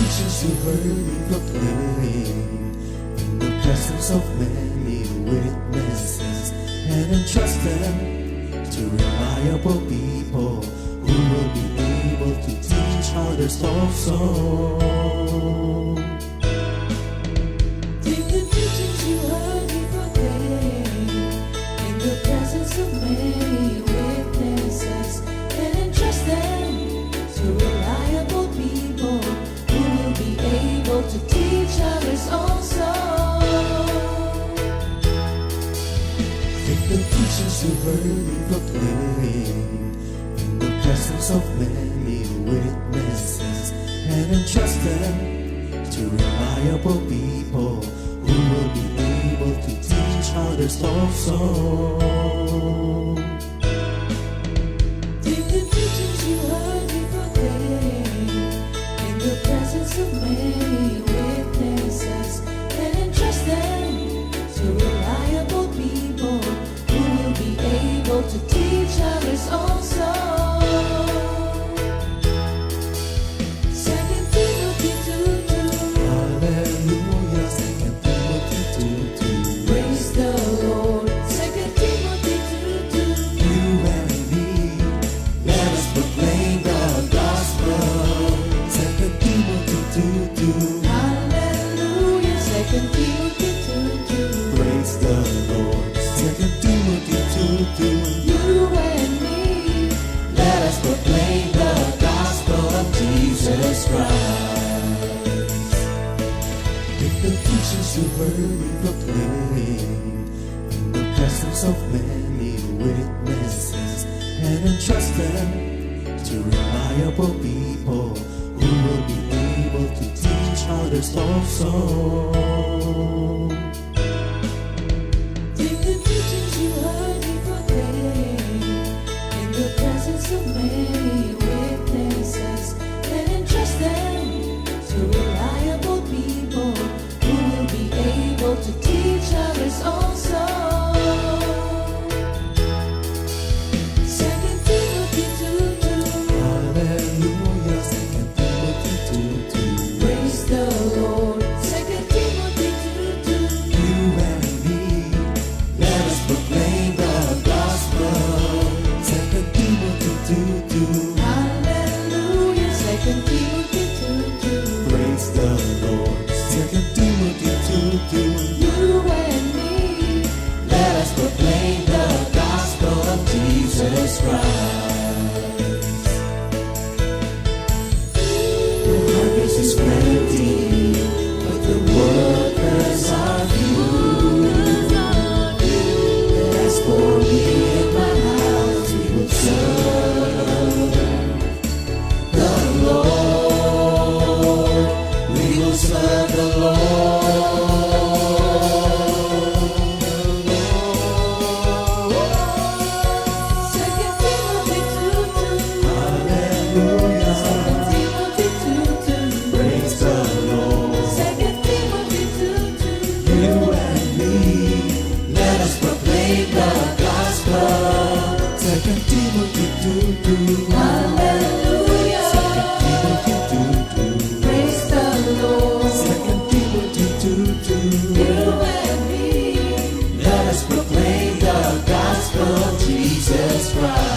teachings you heard me proclaim in the presence of many witnesses, and entrust them to reliable people who will be able to teach others also. Take the teachings you heard me proclaim in the presence of many witnesses, and entrust them to reliable people who will be able to teach others also. Take the teachings you heard me proclaim in the presence of many witnesses, and entrust them to reliable people who will be able to teach others also. Take the teachings you heard me proclaim in the presence of many witnesses, and entrust them to reliable people who will be able to teach others also. 2 Timothy 2:2. Hallelujah, 2 Timothy 2:2. Praise the Lord. 2 Timothy 2:2. You and me, let us proclaim the gospel. 2 Timothy 2:2. Hallelujah. 2 Timothy 2:2. Praise the Lord. 2 Timothy 2:2. You and me, Let us proclaim the gospel of Jesus Christ. Take the teachings you heard me proclaim in the presence of many witnesses, and entrust them to reliable people who will be able to teach others also. take the teachings you heard me proclaim in the presence of many witnesses, and entrust them to reliable people who will be able to teach others also. 2 Timothy 2:2. Hallelujah, 2 Timothy 2:2. Praise the Lord. 2 Timothy 2:2. You and me, let us proclaim the gospel. 2 Timothy 2:2. Hallelujah. 2 Timothy 2:2. Praise the Lord. 2 Timothy 2:2. You and me, Let us proclaim the gospel of Jesus Christ. The harvest is plenty, but the workers are few. As for me and my house, we will serve the Lord. We will serve the Lord. 2 Timothy 2:2. Hallelujah. 2 Timothy 2:2. Praise the Lord. 2 Timothy 2:2. You and me, let us proclaim the gospel. 2 Timothy 2:2. Hallelujah. 2 Timothy 2:2. Praise the Lord. 2 Timothy 2:2. You and me, Let us proclaim the gospel of Jesus Christ.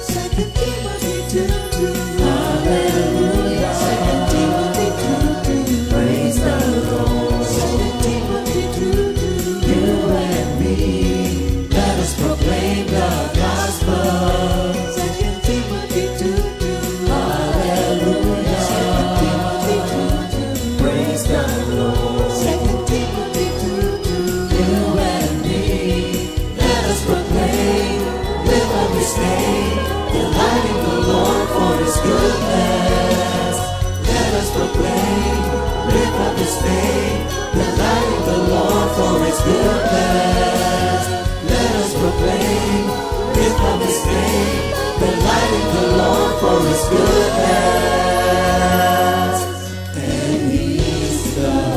2 Timothy 2:2. Hallelujah. 2 Timothy 2:2. Praise the Lord. 2 Timothy 2:2. You and me, let us proclaim the gospel. 2 Timothy 2:2. Hallelujah. 2 Timothy 2:2. Praise the Lord. 2 Timothy 2:2. You and me, let us proclaim, live on this day, delighting the Lord for His goodness. Let us proclaim, live on this day, delighting the Lord for His goodness. Let us proclaim, live on this day, delighting the Lord for His goodness. And He's God.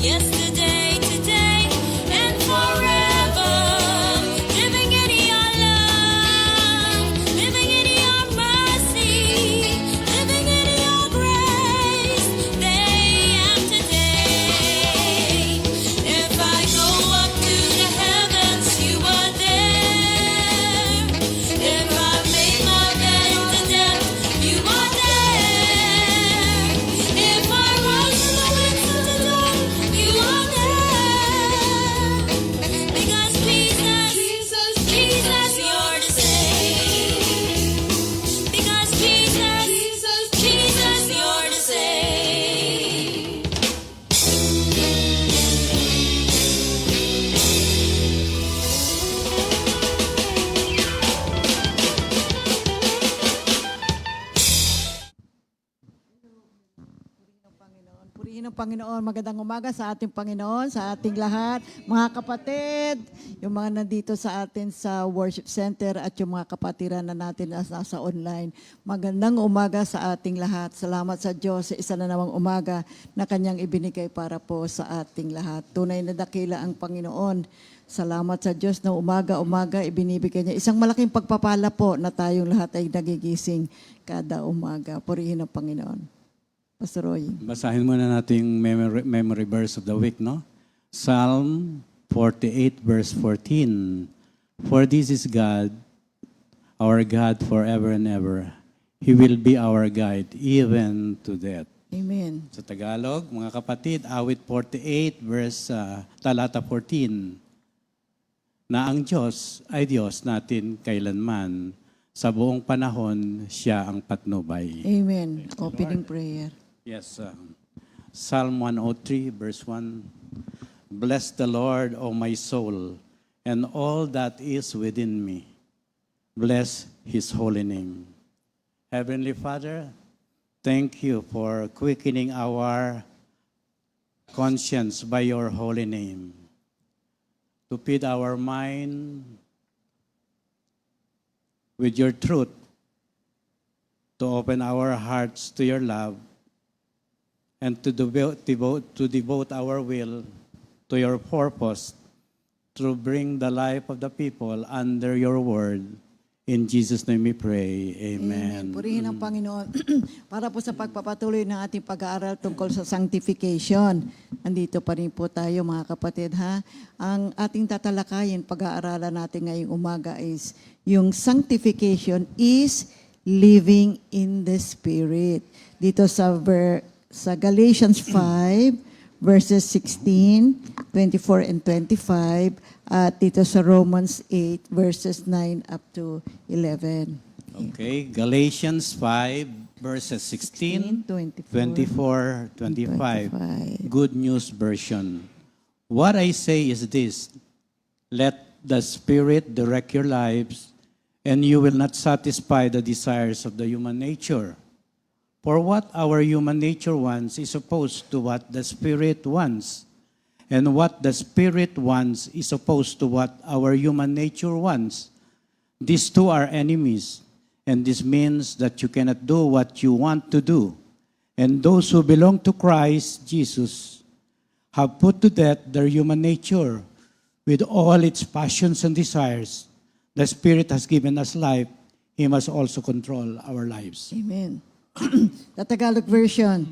yesterday, today, and forever. Living in your love, living in your mercy, living in your grace, day after day. If I go up to the heavens, you are there. If I make my bed into death, you are there. If I rise to the winds of the dawn, you are there. Because Jesus, Jesus, you're the same. Because Jesus, you're the same. Purihin ang Panginoon. Magandang umaga sa ating Panginoon, sa ating lahat. Mga kapatid, yung mga nandito sa atin sa worship center at yung mga kapatiran na natin na nasa online. Magandang umaga sa ating lahat. Salamat sa Diyos sa isa na namang umaga na Kanyang ibinigay para po sa ating lahat. Tunay na dakila ang Panginoon. Salamat sa Diyos na umaga-umaga ibinibigay niya. Isang malaking pagpapala po na tayong lahat ay nagigising kada umaga. Purihin ang Panginoon. Pastor Roy. Basahin muna natin yung memory verse of the week, no? Psalm 48 verse 14. For this is God, our God forever and ever. He will be our guide even to death. Amen. Sa Tagalog, mga kapatid, awit 48 verse talata 14. Na ang Diyos ay Diyos natin kailanman. Sa buong panahon, siya ang patnubay. Amen. Opening prayer. Yes, Psalm 103, verse 1. Bless the Lord, O my soul, and all that is within me. Bless His holy name. Heavenly Father, thank you for quickening our conscience by your holy name. To feed our mind with your truth, to open our hearts to your love, and to devote our will to your purpose, to bring the life of the people under your word. In Jesus' name we pray. Amen. Purihin ang Panginoon. Para po sa pagpapatuloy ng ating pag-aaral tungkol sa sanctification. Andito pa rin po tayo mga kapatid ha. Ang ating tatalakayin, pag-aaralan natin ngayong umaga is yung sanctification is living in the Spirit. Dito sa Galatians 5, verses 16, 24, and 25, at dito sa Romans 8, verses 9 up to 11. Okay, Galatians 5, verses 16, 24, 25. Good News Version. What I say is this, let the Spirit direct your lives, and you will not satisfy the desires of the human nature. For what our human nature wants is opposed to what the Spirit wants. And what the Spirit wants is opposed to what our human nature wants. These two are enemies. And this means that you cannot do what you want to do. And those who belong to Christ Jesus have put to death their human nature with all its passions and desires. The Spirit has given us life. He must also control our lives. Amen. The Tagalog version,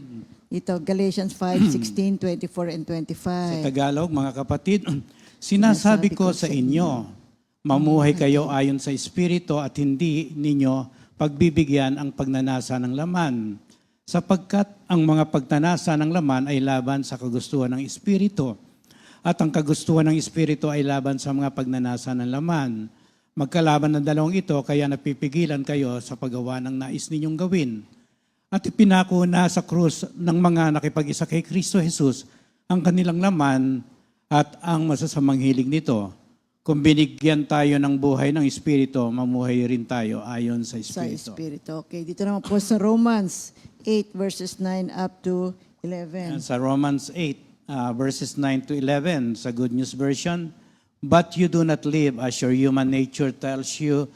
ito, Galatians 5, 16, 24, and 25. Sa Tagalog, mga kapatid, sinasabi ko sa inyo, mamuhay kayo ayon sa Espiritu at hindi ninyo pagbibigyan ang pagnanasa ng laman. Sapagkat ang mga pagnanasa ng laman ay laban sa kagustuhan ng Espiritu. At ang kagustuhan ng Espiritu ay laban sa mga pagnanasa ng laman. Magkalaban ng dalawang ito, kaya napipigilan kayo sa paggawa ng nais ninyong gawin. At ipinako na sa krus ng mga nakipag-isa kay Kristo Jesus ang kanilang laman at ang masasamang hilig nito. Kung binigyan tayo ng buhay ng Espiritu, mamuhay rin tayo ayon sa Espiritu. Sa Espiritu. Okay, dito naman po sa Romans 8 verses 9 up to 11. And sa Romans 8, verses 9 to 11, sa Good News Version, but you do not live as your human nature tells you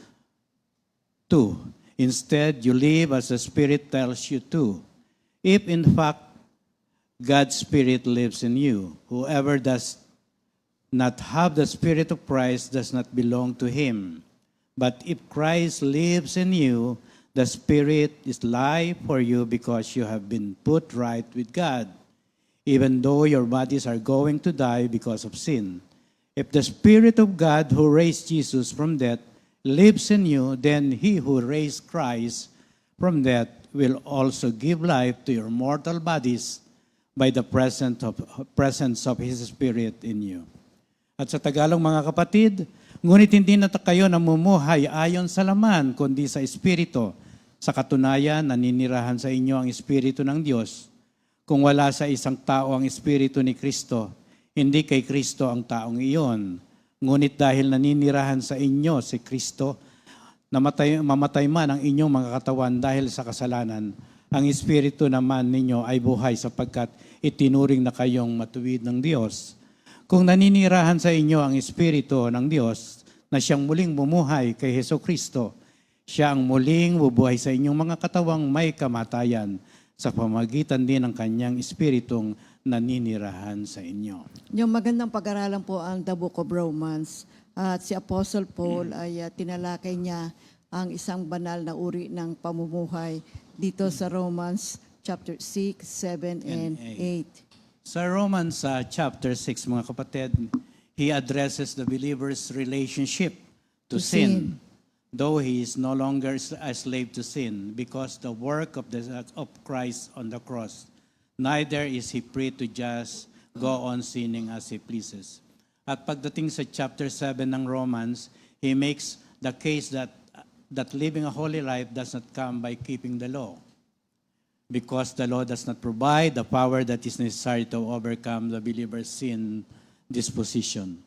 to. Instead, you live as the Spirit tells you to. If in fact God's Spirit lives in you. Whoever does not have the Spirit of Christ does not belong to him. But if Christ lives in you, the Spirit is life for you because you have been put right with God, even though your bodies are going to die because of sin. If the Spirit of God who raised Jesus from death lives in you, then he who raised Christ from death will also give life to your mortal bodies by the presence of His Spirit in you. At sa Tagalog, mga kapatid, ngunit hindi na kayo namumuhay ayon sa laman, kundi sa Espiritu. Sa katunayan, naninirahan sa inyo ang Espiritu ng Diyos. Kung wala sa isang tao ang Espiritu ni Kristo, hindi kay Kristo ang taong iyon. Ngunit dahil naninirahan sa inyo si Kristo, mamatay man ang inyong mga katawan dahil sa kasalanan, ang Espiritu naman ninyo ay buhay sapagkat itinuring na kayong matuwid ng Diyos. Kung naninirahan sa inyo ang Espiritu ng Diyos na siyang muling bumuhay kay Hesus Kristo, siya ang muling bubuhay sa inyong mga katawang may kamatayan sa pamagitan din ng kanyang Espiritong naninirahan sa inyo. Yung magandang pag-aralan po ang The Book of Romans. At si Apostle Paul ay tinalakay niya ang isang banal na uri ng pamumuhay dito sa Romans chapter 6, 7, and 8. Sa Romans chapter 6, mga kapatid, he addresses the believer's relationship to sin. Though he is no longer a slave to sin because the work of Christ on the cross, neither is he free to just go on sinning as he pleases. At pagdating sa chapter 7 ng Romans, he makes the case that living a holy life does not come by keeping the law, because the law does not provide the power that is necessary to overcome the believer's sin disposition.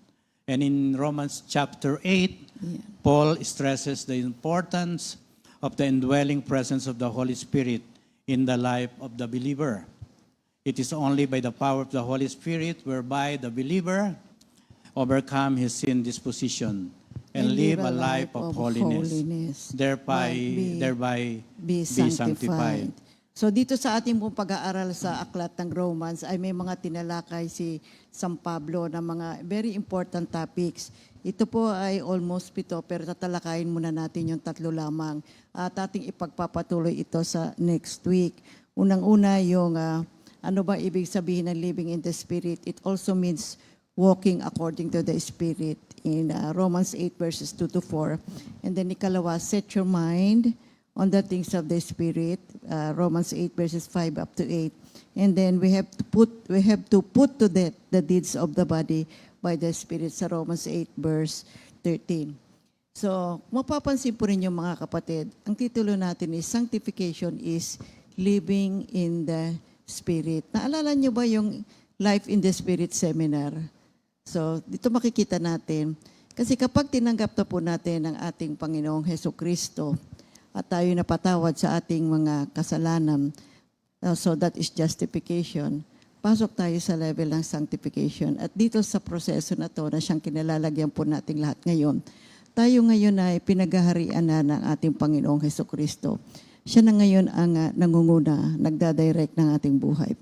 And in Romans chapter 8, Paul stresses the importance of the indwelling presence of the Holy Spirit in the life of the believer. It is only by the power of the Holy Spirit whereby the believer overcome his sin disposition and live a life of holiness, thereby be sanctified. So dito sa ating pong pag-aaral sa Aklat ng Romans ay may mga tinalakay si San Pablo na mga very important topics. Ito po ay almost 7 pero tatalakayin muna natin yung 3 lamang at ating ipagpapatuloy ito sa next week. Unang-una yung ano ba ibig sabihin ng living in the Spirit? It also means walking according to the Spirit in Romans 8 verses 2 to 4. And then ikalawa, set your mind on the things of the Spirit, Romans 8 verses 5 up to 8. And then we have to put to death the deeds of the body by the Spirit sa Romans 8 verse 13. So, mapapansin po rin yung mga kapatid, ang titulo natin is Sanctification is Living in the Spirit. Naalala niyo ba yung Life in the Spirit seminar? So, dito makikita natin. Kasi kapag tinanggap na po natin ang ating Panginoong Hesus Kristo at tayo napatawad sa ating mga kasalanan, so that is justification, pasok tayo sa level ng sanctification. At dito sa proseso na to na siyang kinalalagyan po nating lahat ngayon, tayo ngayon ay pinaghaharian na ng ating Panginoong Hesus Kristo. Siya na ngayon ang nangunguna, nagdadirect ng ating buhay.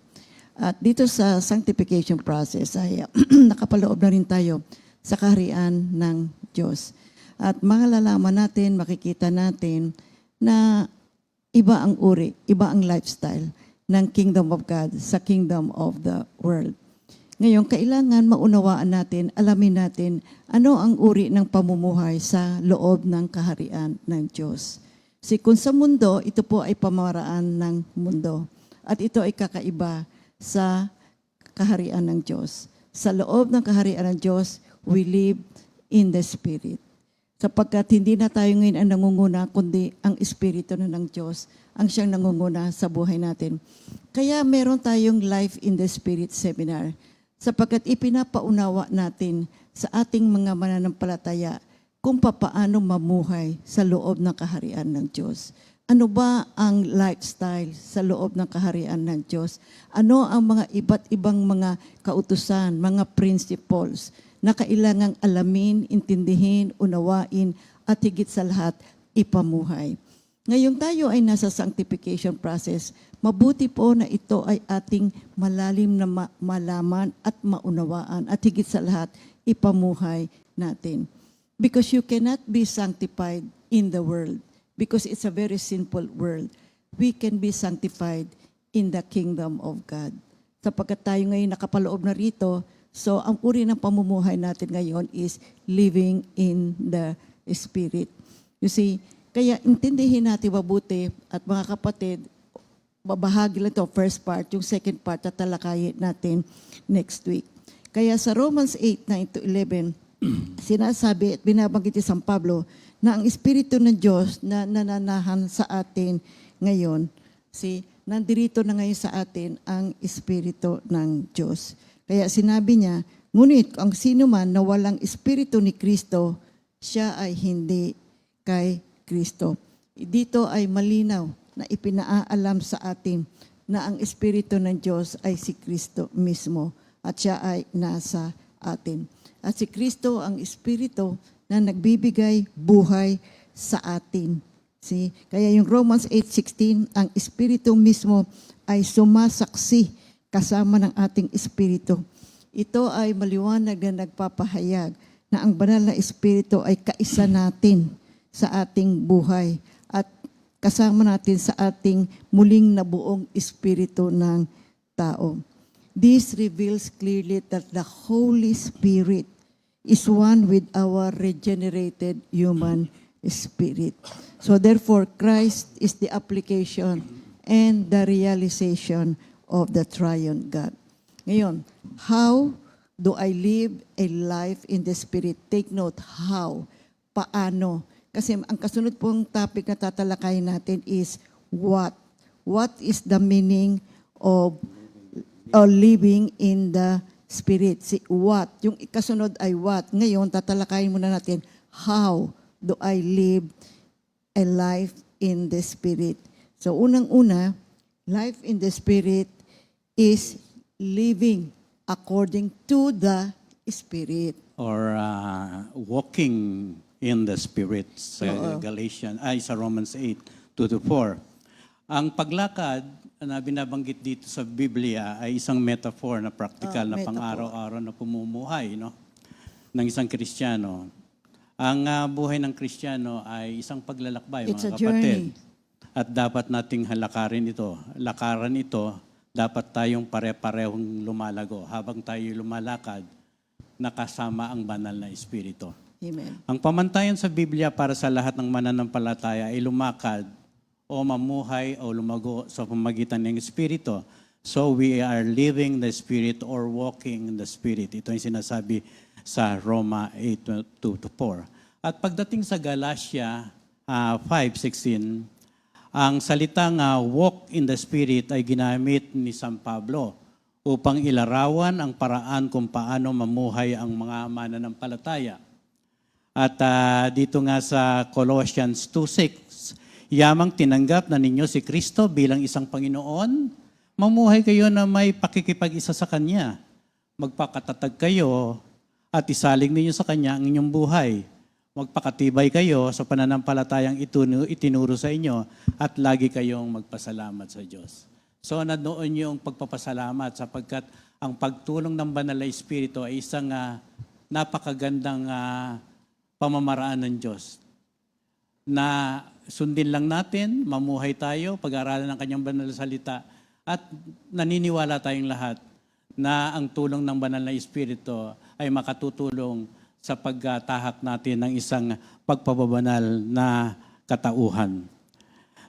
At dito sa sanctification process ay nakapaloob na rin tayo sa kaharian ng Diyos. At malalaman natin, makikita natin na iba ang uri, iba ang lifestyle ng kingdom of God sa kingdom of the world. Ngayon, kailangan maunawaan natin, alamin natin ano ang uri ng pamumuhay sa loob ng kaharian ng Diyos. Kasi kung sa mundo, ito po ay pamaraan ng mundo. At ito ay kakaiba sa kaharian ng Diyos. Sa loob ng kaharian ng Diyos, we live in the Spirit. Sapagkat hindi na tayo ngayon ang nangunguna, kundi ang Espiritu na ng Diyos ang siyang nangunguna sa buhay natin. Kaya meron tayong Life in the Spirit seminar. Sapagkat ipinapaunawa natin sa ating mga mananampalataya kung papaano mamuhay sa loob ng kaharian ng Diyos. Ano ba ang lifestyle sa loob ng kaharian ng Diyos? Ano ang mga iba't ibang mga kautusan, mga principles na kailangang alamin, intindihin, unawain, at higit sa lahat, ipamuhay. Ngayong tayo ay nasa sanctification process, mabuti po na ito ay ating malalim na malaman at maunawaan at higit sa lahat, ipamuhay natin. Because you cannot be sanctified in the world because it's a very sinful world. We can be sanctified in the kingdom of God. Sapagkat tayo ngayon nakapaloob na rito, so ang uri ng pamumuhay natin ngayon is living in the Spirit. You see, kaya intindihin natin mabuti at mga kapatid, babahagi lang ito, first part, yung second part, tatalakayin natin next week. Kaya sa Romans 8:9-11, sinasabi at binabanggit ni San Pablo na ang Espiritu ng Diyos na nananahan sa atin ngayon, nandirito na ngayon sa atin ang Espiritu ng Diyos. Kaya sinabi niya, ngunit ang sino man na walang Espiritu ni Kristo, siya ay hindi kay Kristo. Dito ay malinaw na ipinaalam sa atin na ang Espiritu ng Diyos ay si Kristo mismo at siya ay nasa atin. At si Kristo ang Espiritu na nagbibigay buhay sa atin. See? Kaya yung Romans 8:16, ang Espiritu mismo ay sumasaksi kasama ng ating Espiritu. Ito ay maliwanag na nagpapahayag na ang banal na Espiritu ay kaisa natin sa ating buhay at kasama natin sa ating muling nabuong Espiritu ng tao. This reveals clearly that the Holy Spirit is one with our regenerated human spirit. So therefore, Christ is the application and the realization of the triune God. Ngayon, how do I live a life in the Spirit? Take note, how? Paano? Kasi ang kasunod pong topic na tatalakayin natin is what? What is the meaning of living in the Spirit? Si what? Yung kasunod ay what? Ngayon, tatalakayin muna natin, how do I live a life in the Spirit? So unang-una, life in the Spirit is living according to the Spirit. Or walking in the Spirit sa sa Romans 8:2-4. Ang paglakad na binabanggit dito sa Biblia ay isang metaphor na practical na pang-araw-araw na pumumuhay ng isang Kristiyano. Ang buhay ng Kristiyano ay isang paglalakbay, It's mga a kapatid. journey. At dapat nating halakarin ito. Lakaran ito, dapat tayong pare-parehong lumalago. Habang tayo lumalakad, nakasama ang banal na Espiritu. Amen. Ang pamantayan sa Biblia para sa lahat ng mananampalataya ay lumakad o mamuhay o lumago sa pamagitan ng Espiritu. So we are living the Spirit or walking in the Spirit. Ito yung sinasabi sa Roma 8:2-4. At pagdating sa Galatia 5:16, ang salitang walk in the Spirit ay ginamit ni San Pablo upang ilarawan ang paraan kung paano mamuhay ang mga mananampalataya. At dito nga sa Colossians 2:6, yamang tinanggap na ninyo si Kristo bilang isang Panginoon, mamuhay kayo na may pakikipag-isa sa Kanya. Magpakatatag kayo at isaling ninyo sa Kanya ang inyong buhay. Magpakatibay kayo sa pananampalatayang itinuro sa inyo at lagi kayong magpasalamat sa Diyos. So nandoon yung pagpapasalamat sapagkat ang pagtulong ng Banal na Espiritu ay isang napakagandang pamamaraan ng Diyos na sundin lang natin, mamuhay tayo, pag-aaralan ng Kanyang banal na salita at naniniwala tayong lahat na ang tulong ng Banal na Espiritu ay makatutulong sa pagtahak natin ng isang pagpapabanal na katauhan.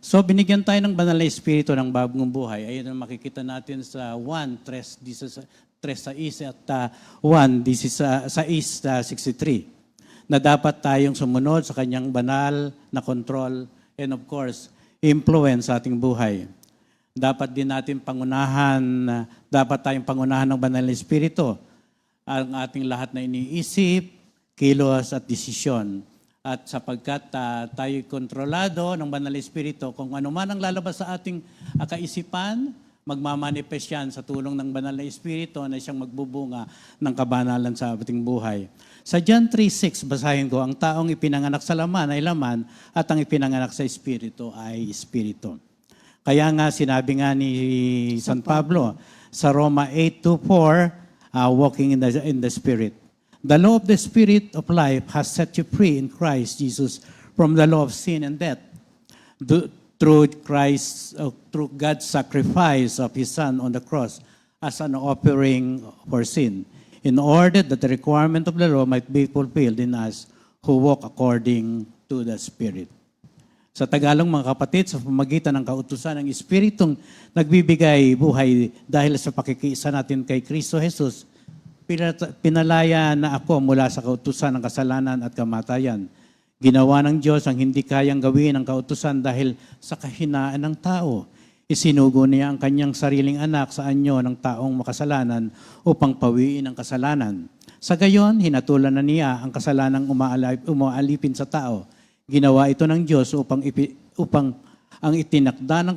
So binigyan tayo ng Banal na Espiritu ng bagong buhay. Ayun ang makikita natin sa 1:3-6 at 1:6-63 na dapat tayong sumunod sa Kanyang banal na control and of course, influence sa ating buhay. Dapat din natin dapat tayong pangunahan ng Banal na Espiritu ang ating lahat na iniisip, kilos at desisyon. At sapagkat tayo kontrolado ng Banal na Espiritu, kung ano man ang lalabas sa ating kaisipan, magmamanifest yan sa tulong ng Banal na Espiritu na siyang magbubunga ng kabanalan sa ating buhay. Sa John 3:6, basahin ko, ang taong ipinanganak sa laman ay laman at ang ipinanganak sa espiritu ay espiritu. Kaya nga sinabi nga ni San Pablo sa Roma 8:2-4, walking in the Spirit. The law of the Spirit of life has set you free in Christ Jesus from the law of sin and death. Through God's sacrifice of His Son on the cross as an offering for sin, in order that the requirement of the law might be fulfilled in us who walk according to the Spirit. Sa Tagalog, mga kapatid, sa pamagitan ng kautusan ng Espiritong nagbibigay buhay dahil sa pakikiisa natin kay Kristo Jesus, pinalaya na ako mula sa kautusan ng kasalanan at kamatayan. Ginawa ng Diyos ang hindi kayang gawin ng kautusan dahil sa kahinaan ng tao. Isinugo niya ang kanyang sariling anak sa anyo ng taong makasalanan upang pawiin ang kasalanan. Sa gayon, hinatulan na niya ang kasalanang umaalipin sa tao. Ginawa ito ng Diyos upang ang itinakda ng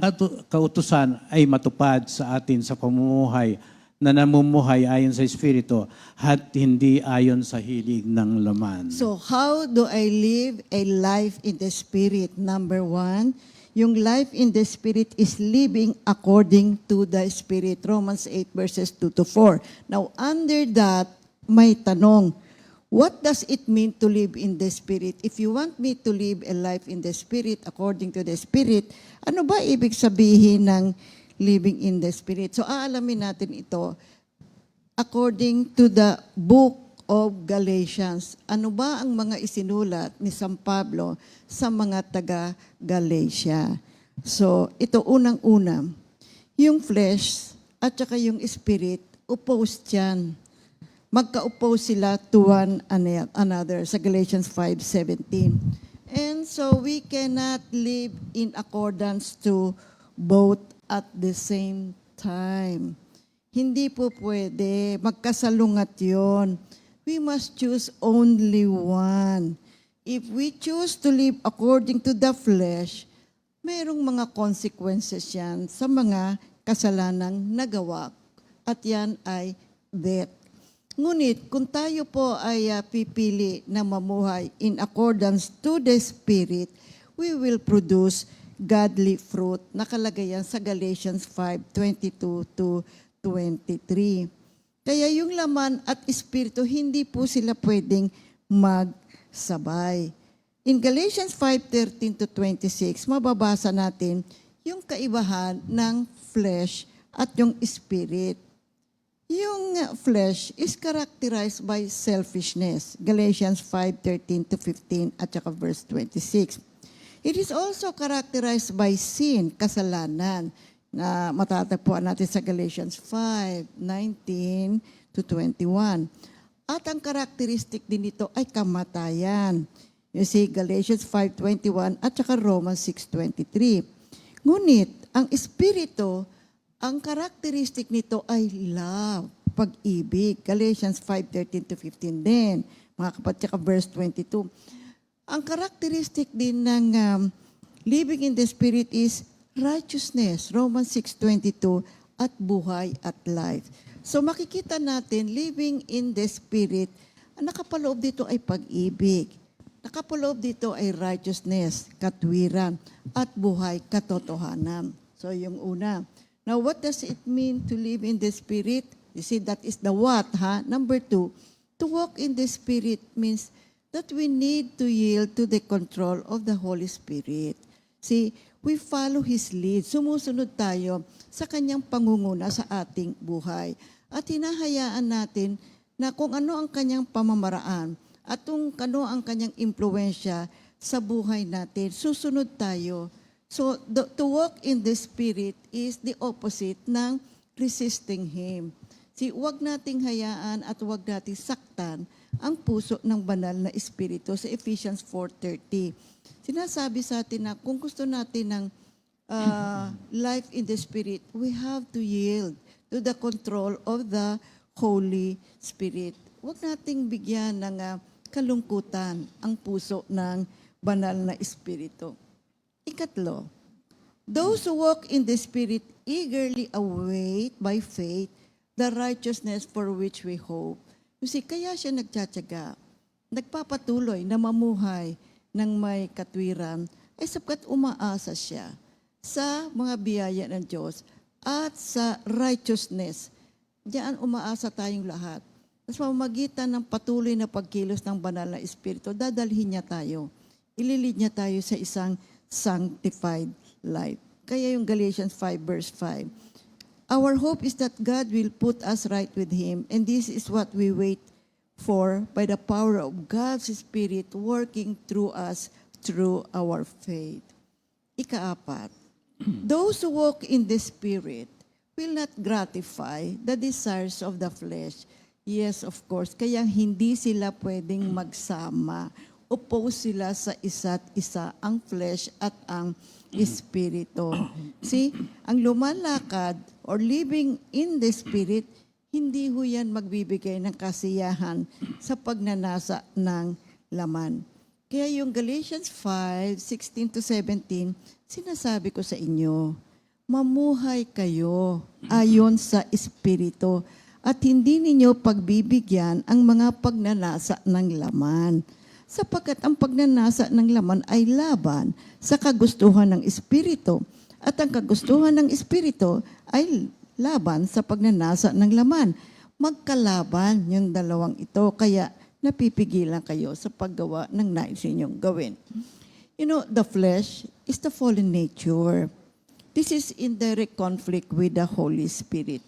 kautusan ay matupad sa atin sa pamumuhay na namumuhay ayon sa Espiritu at hindi ayon sa hilig ng laman. So, how do I live a life in the Spirit? Number 1, yung life in the Spirit is living according to the Spirit. Romans 8 verses 2-4. Now, under that, may tanong, what does it mean to live in the Spirit? If you want me to live a life in the Spirit, according to the Spirit, ano ba ibig sabihin ng living in the Spirit? So, aalamin natin ito according to the book of Galatians. Ano ba ang mga isinulat ni San Pablo sa mga taga-Galatia? So, ito unang-una, yung flesh at saka yung spirit, opposed yan. Magka-oppose sila to one another sa Galatians 5:17. And so, we cannot live in accordance to both at the same time. Hindi po pwede. Magkasalungat yon. We must choose only one. If we choose to live according to the flesh, mayroong mga consequences yan sa mga kasalanang nagawa. At yan ay death. Ngunit kung tayo po ay pipili na mamuhay in accordance to the Spirit, we will produce godly fruit. Nakalagay yan sa Galatians 5:22-23. Kaya yung laman at espiritu, hindi po sila pwedeng magsabay. In Galatians 5:13-26, mababasa natin yung kaibahan ng flesh at yung spirit. Yung flesh is characterized by selfishness. Galatians 5:13-15 at saka verse 26. It is also characterized by sin, kasalanan, na matatagpuan natin sa Galatians 5:19-21. At ang karakteristik din nito ay kamatayan. You see, Galatians 5:21 at saka Romans 6:23. Ngunit, ang espiritu, ang karakteristik nito ay love, pag-ibig. Galatians 5:13-15 din. Mga kapatid, saka verse 22. Ang karakteristik din ng living in the Spirit is righteousness, Romans 6:22, at buhay at life. So makikita natin, living in the Spirit, ang nakapaloob dito ay pag-ibig. Nakapaloob dito ay righteousness, katwiran, at buhay, katotohanan. So yung una. Now what does it mean to live in the Spirit? You see, that is the what, ha? Number 2, to walk in the Spirit means that we need to yield to the control of the Holy Spirit. See, we follow His lead. Sumusunod tayo sa Kanyang pangunguna sa ating buhay. At hinahayaan natin na kung ano ang Kanyang pamamaraan at kung ano ang Kanyang impluensya sa buhay natin, susunod tayo. So, to walk in the Spirit is the opposite ng resisting Him. See, huwag nating hayaan at huwag nating saktan ang puso ng banal na Espiritu sa Ephesians 4:30. Sinasabi sa atin na kung gusto natin ng life in the Spirit, we have to yield to the control of the Holy Spirit. Huwag nating bigyan ng kalungkutan ang puso ng banal na Espiritu. Ikatlo, those who walk in the Spirit eagerly await by faith the righteousness for which we hope. You see, kaya siya nagtsatsaga nagpapatuloy na mamuhay ng may katwiran ay sapagkat umaasa siya sa mga biyaya ng Diyos at sa righteousness. Diyan umaasa tayong lahat. Sa pamamagitan ng patuloy na pagkilos ng banal na Espiritu, dadalhin niya tayo. Ililid niya tayo sa isang sanctified life. Kaya yung Galatians 5 verse 5, our hope is that God will put us right with Him, and this is what we wait for by the power of God's Spirit working through us through our faith. Ikaapat, those who walk in the Spirit will not gratify the desires of the flesh. Yes, of course. Kaya hindi sila pwedeng magsama. Oppose sila sa isa't isa, ang flesh at ang espiritu. See, ang lumalakad or living in the Spirit, hindi ho yan magbibigay ng kasiyahan sa pagnanasa ng laman. Kaya yung Galatians 5:16 to 17, sinasabi ko sa inyo, mamuhay kayo ayon sa Espiritu at hindi ninyo pagbibigyan ang mga pagnanasa ng laman. Sapagkat ang pagnanasa ng laman ay laban sa kagustuhan ng Espiritu at ang kagustuhan ng Espiritu ay laban sa pagnanasa ng laman. Magkalaban yung dalawang ito, kaya napipigilan kayo sa paggawa ng nais ninyong gawin. You know, the flesh is the fallen nature. This is in direct conflict with the Holy Spirit.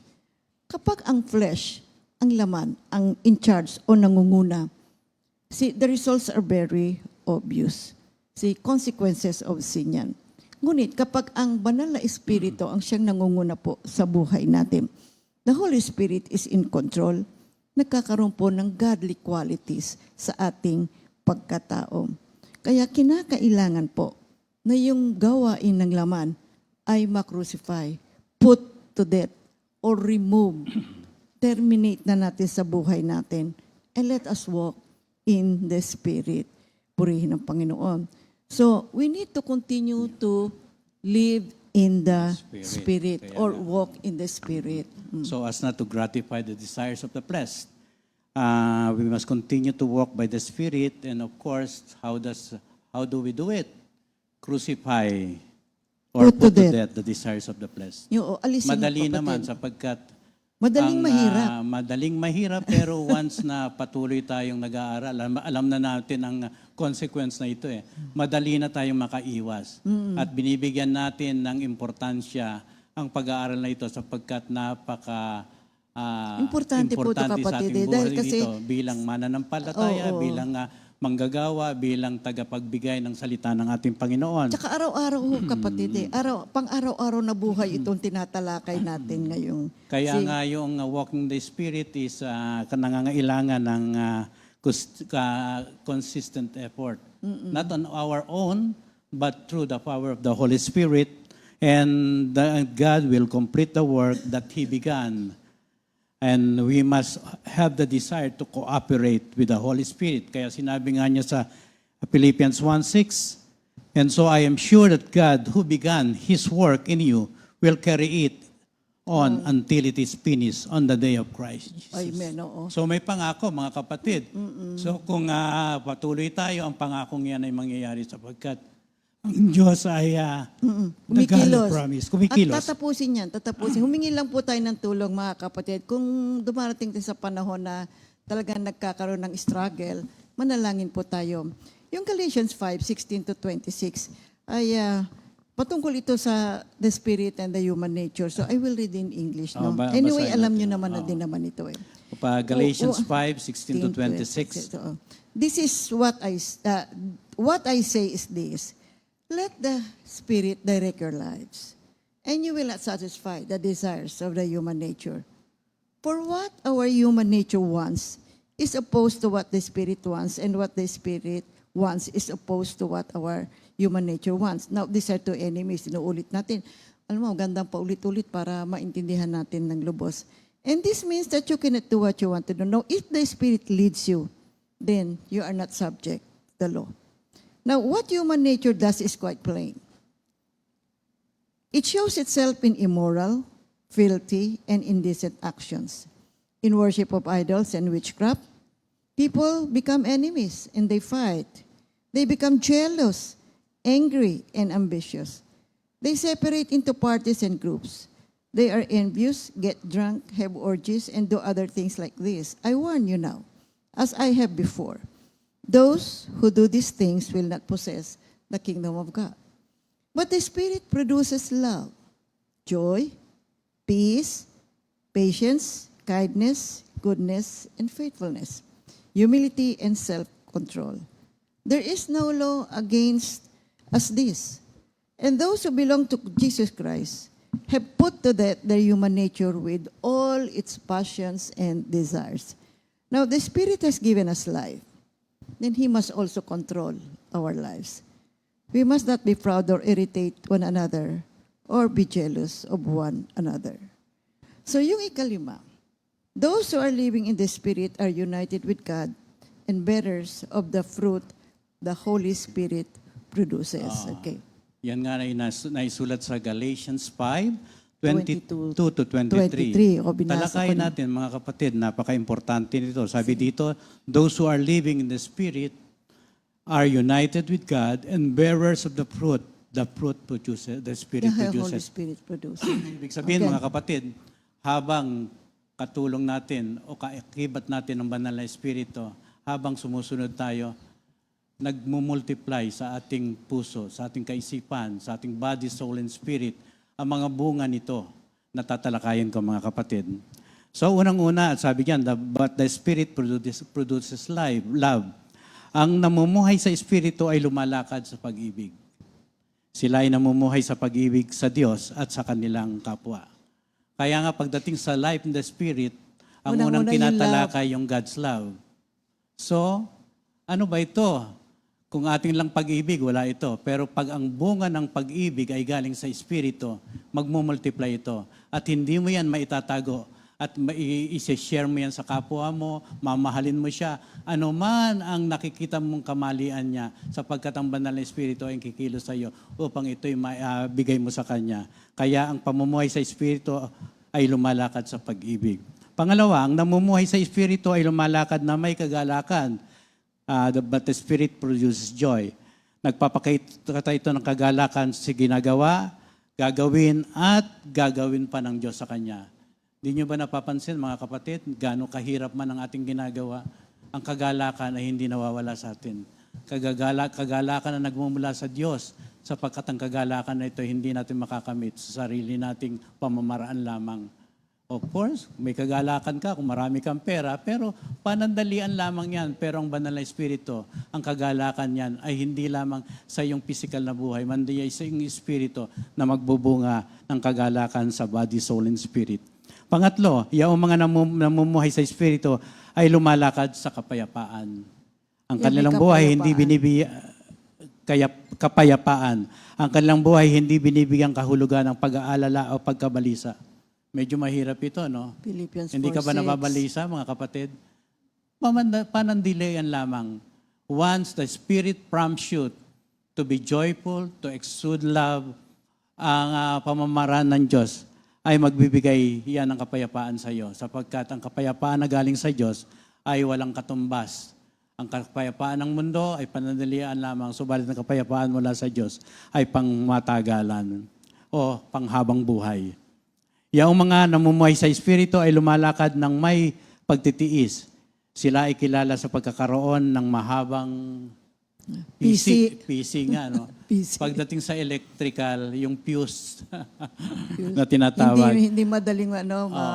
Kapag ang flesh, ang laman, ang in charge o nangunguna, see, the results are very obvious. See, consequences of sin yan. Ngunit kapag ang banal na Espiritu ang siyang nangunguna po sa buhay natin, the Holy Spirit is in control, nagkakaroon po ng godly qualities sa ating pagkatao. Kaya kinakailangan po na yung gawain ng laman ay ma-crucify, put to death, or remove, terminate na natin sa buhay natin, and let us walk in the Spirit. Purihin ang Panginoon. So, we need to continue to live in the Spirit Kaya or nga. walk in the Spirit. So as not to gratify the desires of the flesh, we must continue to walk by the Spirit, and of course, how do we do it? Crucify or Put to put to death. death the desires of the flesh. Yung alisin Madali mo, naman kapatid. sapagkat Madaling mahirap. Madaling mahirap, pero once na patuloy tayong nag-aaral, alam na natin ang consequence na ito eh. Madali na tayong makaiwas. At binibigyan natin ng importansya ang pag-aaral na ito sapagkat napaka Importante po ito, sa kapatid, ating eh, dahil buhay kasi- dito bilang mananampalataya, Oo. bilang manggagawa, bilang tagapagbigay ng salita ng ating Panginoon. Tsaka araw-araw ho, kapatid eh. Pang-araw-araw na buhay itong tinatalakay natin ngayong. Kaya nga yung walking the Spirit is nangangailangan ng consistent effort. Not on our own, but through the power of the Holy Spirit. And God will complete the work that He began. And we must have the desire to cooperate with the Holy Spirit. Kaya sinabi nga niya sa Philippians 1:6, and so I am sure that God who began His work in you will carry it on until it is finished on the day of Christ Jesus. Amen, oo. So may pangako mga kapatid. So kung patuloy tayo, ang pangakong yan ay mangyayari sapagkat ang Diyos ay the God of promise. Kumikilos. At tatapusin yan, tatapusin. Humingi lang po tayo ng tulong, mga kapatid. Kung dumarating din sa panahon na talagang nagkakaroon ng struggle, manalangin po tayo. Yung Galatians 5:16 to 26 ay patungkol ito sa the spirit and the human nature. So I will read in English. No? Anyway, basahin alam natin. nyo naman na din naman ito eh. Galatians 5:16 to 26. This is what I say is this. Let the Spirit direct your lives, and you will not satisfy the desires of the human nature. For what our human nature wants is opposed to what the Spirit wants, and what the Spirit wants is opposed to what our human nature wants. Now, these are two enemies. Inuulit natin. Alam mo, gandang paulit-ulit para maintindihan natin ng lubos. And this means that you cannot do what you want to do. Now, if the Spirit leads you, then you are not subject to the law. Now, what human nature does is quite plain. It shows itself in immoral, filthy, and indecent actions, in worship of idols and witchcraft, People become enemies and they fight. They become jealous, angry, and ambitious. They separate into parties and groups. They are envious, get drunk, have orgies, and do other things like this. I warn you now, as I have before. Those who do these things will not possess the kingdom of God. But the Spirit produces love, joy, peace, patience, kindness, goodness, and faithfulness, humility, and self-control. There is no law against us this. And those who belong to Jesus Christ have put to death their human nature with all its passions and desires. Now, the Spirit has given us life. Then He must also control our lives. We must not be proud or irritate one another or be jealous of one another. So yung ikalima, those who are living in the Spirit are united with God and bearers of the fruit the Holy Spirit produces. Okay. Yan nga ay naisulat sa Galatians 5, 22 22 to 23. 23. O, binasa Talakayin ko na. natin, mga kapatid, napaka-importante nito. Sabi dito, those who are living in the Spirit are united with God and bearers of the fruit. The fruit produces, the Spirit The Holy produces. Spirit produces. Ibig sabihin, Okay. mga kapatid, habang katulong natin o kakibat natin ng banal na Espiritu, habang sumusunod tayo, nagmumultiply sa ating puso, sa ating kaisipan, sa ating body, soul, and spirit, ang mga bunga nito na tatalakayin ko, mga kapatid. So, unang-una, at sabi diyan, but the Spirit produces love. Ang namumuhay sa Espiritu ay lumalakad sa pag-ibig. Sila ay namumuhay sa pag-ibig sa Diyos at sa kanilang kapwa. Kaya nga, pagdating sa life in the Spirit, ang unang Unang-una yung tinatalakay yung God's love. So, ano ba ito? Kung ating lang pag-ibig, wala ito. Pero pag ang bunga ng pag-ibig ay galing sa Espiritu, magmumultiply ito. At hindi mo yan maitatago. At i-share mo yan sa kapwa mo, mamahalin mo siya. Ano man ang nakikita mong kamalian niya, sapagkat ang banal na Espiritu ay kikilos sa iyo upang ito'y bigay mo sa Kanya. Kaya ang pamumuhay sa Espiritu ay lumalakad sa pag-ibig. Pangalawa, ang namumuhay sa Espiritu ay lumalakad na may kagalakan. But the Spirit produces joy. Nagpapakita ito ng kagalakan sa ginagawa, gagawin, at gagawin pa ng Diyos sa Kanya. Hindi nyo ba napapansin, mga kapatid, gaano kahirap man ang ating ginagawa, ang kagalakan ay hindi nawawala sa atin. Kagalakan na nagmumula sa Diyos, sapagkat ang kagalakan na ito hindi natin makakamit sa sarili nating pamamaraan lamang. Of course, may kagalakan ka kung marami kang pera, pero panandalian lamang yan. Pero ang banal na Espiritu, ang kagalakan yan ay hindi lamang sa iyong physical na buhay, mandi ay sa iyong Espiritu na magbubunga ng kagalakan sa body, soul, and spirit. Pangatlo, yung mga namumuhay sa Espiritu ay lumalakad sa kapayapaan. Ang kanilang buhay hindi kapayapaan. Ang kanilang buhay hindi binibigyan kahulugan ng pag-aalala o pagkabalisa. Medyo mahirap ito, no? Philippians 4:6. Hindi ka ba nababalisa, mga kapatid? Panandalian lamang. Once the Spirit prompts you to be joyful, to exude love, ang pamamaraan ng Diyos ay magbibigay yan ng kapayapaan sa iyo. Sapagkat ang kapayapaan na galing sa Diyos ay walang katumbas. Ang kapayapaan ng mundo ay panandalian lamang, subalit ang kapayapaan mula sa Diyos ay pangmatagalan o panghabang buhay. Yung mga namumuhay sa Espiritu ay lumalakad ng may pagtitiis. Sila ay kilala sa pagkakaroon ng mahabang PC nga, no? PC. Pagdating sa electrical, yung fuse na tinatawag. Hindi madaling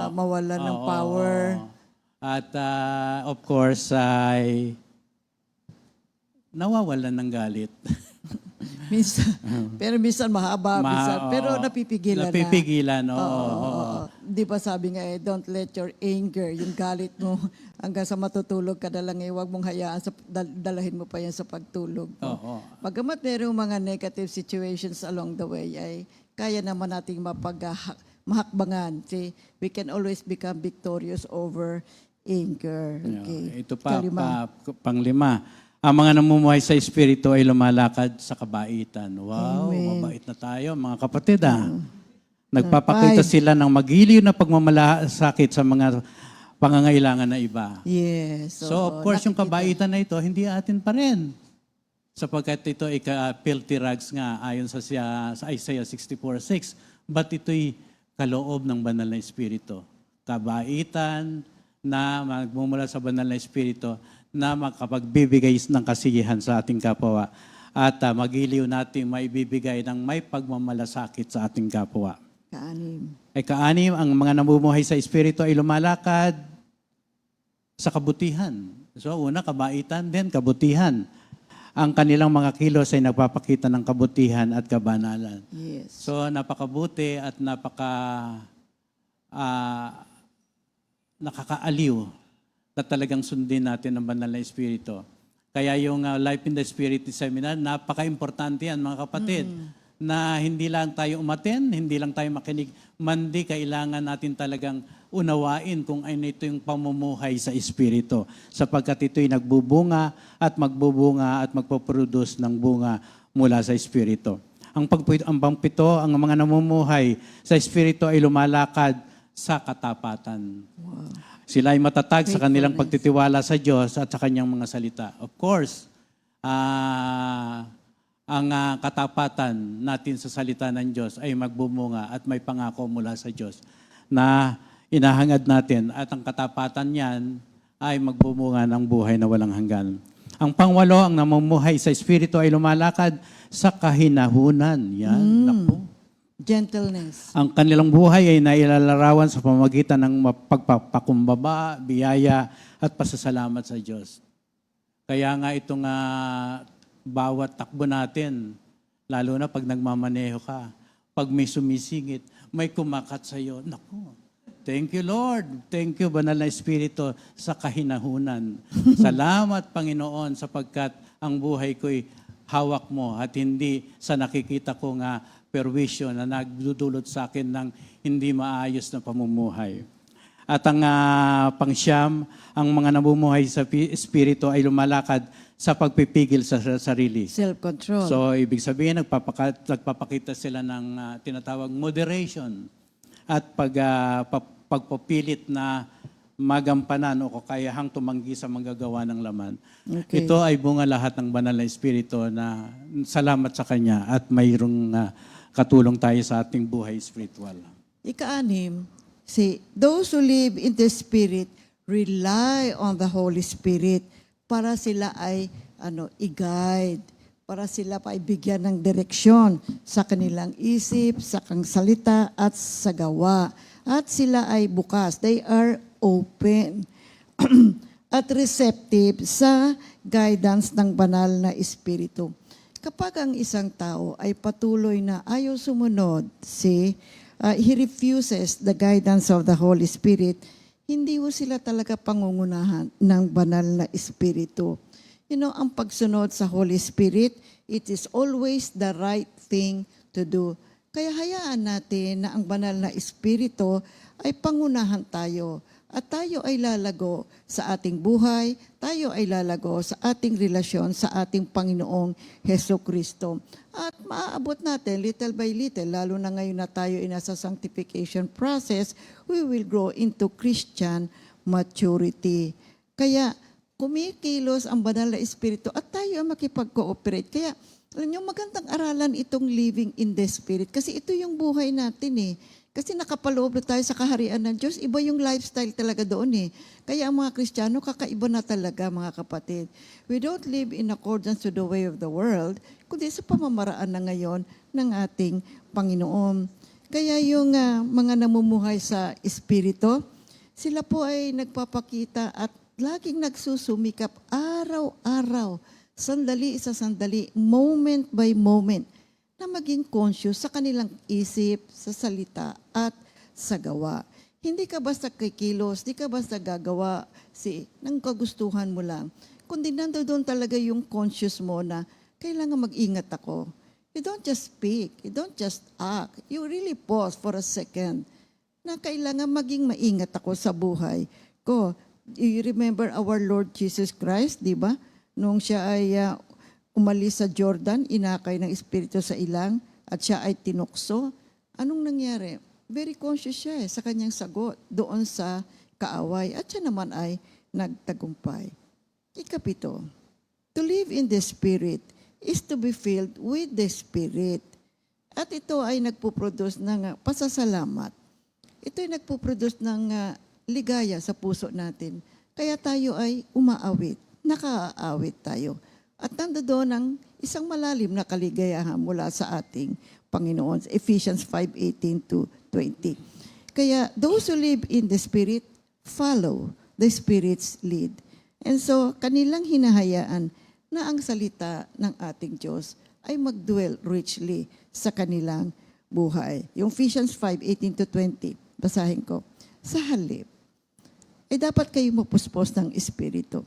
mawalan ng power. At of course, ay nawawalan ng galit. Minsan, pero minsan mahaba, pero napipigilan na. Oo. Di ba sabi nga don't let your anger, yung galit mo, hanggang sa matutulog ka na lang huwag mong hayaan, dalahin mo pa yan sa pagtulog. Oo. Pagamat merong mga negative situations along the way, ay kaya naman nating mahakbangan. See, we can always become victorious over anger. Okay. Ito panglima. Ang mga namumuhay sa Espiritu ay lumalakad sa kabaitan. Wow, Amen. mabait na tayo, mga kapatid. Nagpapakita sila ng magiliw na pagmamalasakit sa mga pangangailangan na iba. Yes. So, of course, yung nakikita. kabaitan na ito, hindi atin pa rin. Sapagkat ito ay filthy rags nga, ayon sa Isaiah 64:6. But ito'y kaloob ng banal na Espiritu. Kabaitan na magmumula sa banal na Espiritu na makapagbibigay ng kasiyahan sa ating kapwa at magiliw natin maibibigay ng may pagmamalasakit sa ating kapwa. Kaanim. Kaanim, ang mga namumuhay sa Espiritu ay lumalakad sa kabutihan. So, una, kabaitan, then kabutihan. Ang kanilang mga kilos ay nagpapakita ng kabutihan at kabanalan. Yes. So, napakabuti at nakakaaliw na talagang sundin natin ang banal na Espiritu. Kaya yung Life in the Spirit seminar, napaka-importante yan mga kapatid. Na hindi lang tayo umaten, hindi lang tayo makinig, mandi kailangan natin talagang unawain kung ano ito yung pamumuhay sa Espiritu. Sapagkat ito'y nagbubunga at magpo-produce ng bunga mula sa Espiritu. Ang pangpito, ang mga namumuhay sa Espiritu ay lumalakad sa katapatan. Wow. Sila ay matatag sa kanilang pagtitiwala sa Diyos at sa kanyang mga salita. Of course, ang katapatan natin sa salita ng Diyos ay magbumunga at may pangako mula sa Diyos na inahangad natin at ang katapatan niyan ay magbumunga ng buhay na walang hanggan. Ang pangwalo, ang namumuhay sa Espiritu ay lumalakad sa kahinahunan. Yan, naku. Gentleness. Ang kanilang buhay ay nailalarawan sa pamamagitan ng pagpapakumbaba, biyaya at pasasalamat sa Diyos. Kaya nga itong bawat takbo natin, lalo na pag nagmamaneho ka, pag may sumisingit, may kumakat sa iyo. Naku, thank you Lord. Thank you Banal na Espiritu sa kahinahunan. Salamat Panginoon sapagkat ang buhay ko'y hawak mo at hindi sa nakikita ko nga perwisyo na nagdudulot sa akin ng hindi maayos na pamumuhay. At ang pangsyam, ang mga namumuhay sa Espiritu ay lumalakad sa pagpipigil sa sarili. Self-control. So, ibig sabihin, nagpapakita sila ng tinatawag moderation at pagpapilit na magampanan o kakayahang tumanggi sa manggagawa ng laman. Okay. Ito ay bunga lahat ng banal na Espiritu na salamat sa Kanya at mayroong katulong tayo sa ating buhay spiritual. Ika-anim, those who live in the Spirit rely on the Holy Spirit para sila ay i-guide, para sila pa ibigyan ng direksyon sa kanilang isip, sa kanilang salita at sa gawa. At sila ay bukas. They are open at receptive sa guidance ng banal na Espiritu. Kapag ang isang tao ay patuloy na ayaw sumunod, he refuses the guidance of the Holy Spirit, hindi ho sila talaga pangungunahan ng banal na Espiritu. Ang pagsunod sa Holy Spirit, it is always the right thing to do. Kaya hayaan natin na ang banal na Espiritu ay pangunahan tayo. At tayo ay lalago sa ating buhay, tayo ay lalago sa ating relasyon sa ating Panginoong Hesukristo. At maaabot natin little by little, lalo na ngayon na tayo ay nasa sanctification process, we will grow into Christian maturity. Kaya kumikilos ang banal na Espiritu at tayo ay makipag-cooperate. Kaya alam niyo, magandang aralan itong living in the Spirit kasi ito yung buhay natin . Kasi nakapaloob na tayo sa kaharian ng Diyos, iba yung lifestyle talaga doon . Kaya ang mga Kristiyano, kakaiba na talaga mga kapatid. We don't live in accordance to the way of the world, kundi sa pamamaraan na ngayon ng ating Panginoon. Kaya yung mga namumuhay sa Espiritu, sila po ay nagpapakita at laging nagsusumikap araw-araw, sandali sa sandali, moment by moment, na maging conscious sa kanilang isip, sa salita, at sa gawa. Hindi ka basta kikilos, hindi ka basta gagawa ng kagustuhan mo lang, kundi nandoon talaga yung conscious mo na kailangan mag-ingat ako. You don't just speak, you don't just act, you really pause for a second na kailangan maging maingat ako sa buhay ko. You remember our Lord Jesus Christ, di ba? Nung siya ay umalis sa Jordan, inakay ng Espiritu sa ilang, at siya ay tinukso. Anong nangyari? Very conscious siya sa kanyang sagot doon sa kaaway at siya naman ay nagtagumpay. Ikapito, to live in the Spirit is to be filled with the Spirit. At ito ay nagpuproduce ng pasasalamat. Ito ay nagpuproduce ng ligaya sa puso natin. Kaya tayo ay umaawit, nakaaawit tayo. At nandoon ang isang malalim na kaligayahan mula sa ating Panginoon. Ephesians 5:18 to 20. Kaya those who live in the Spirit follow the Spirit's lead. And so, kanilang hinahayaan na ang salita ng ating Diyos ay mag-dwell richly sa kanilang buhay. Yung Ephesians 5:18 to 20, basahin ko. Sa halip, ay dapat kayo mapuspos ng Espiritu.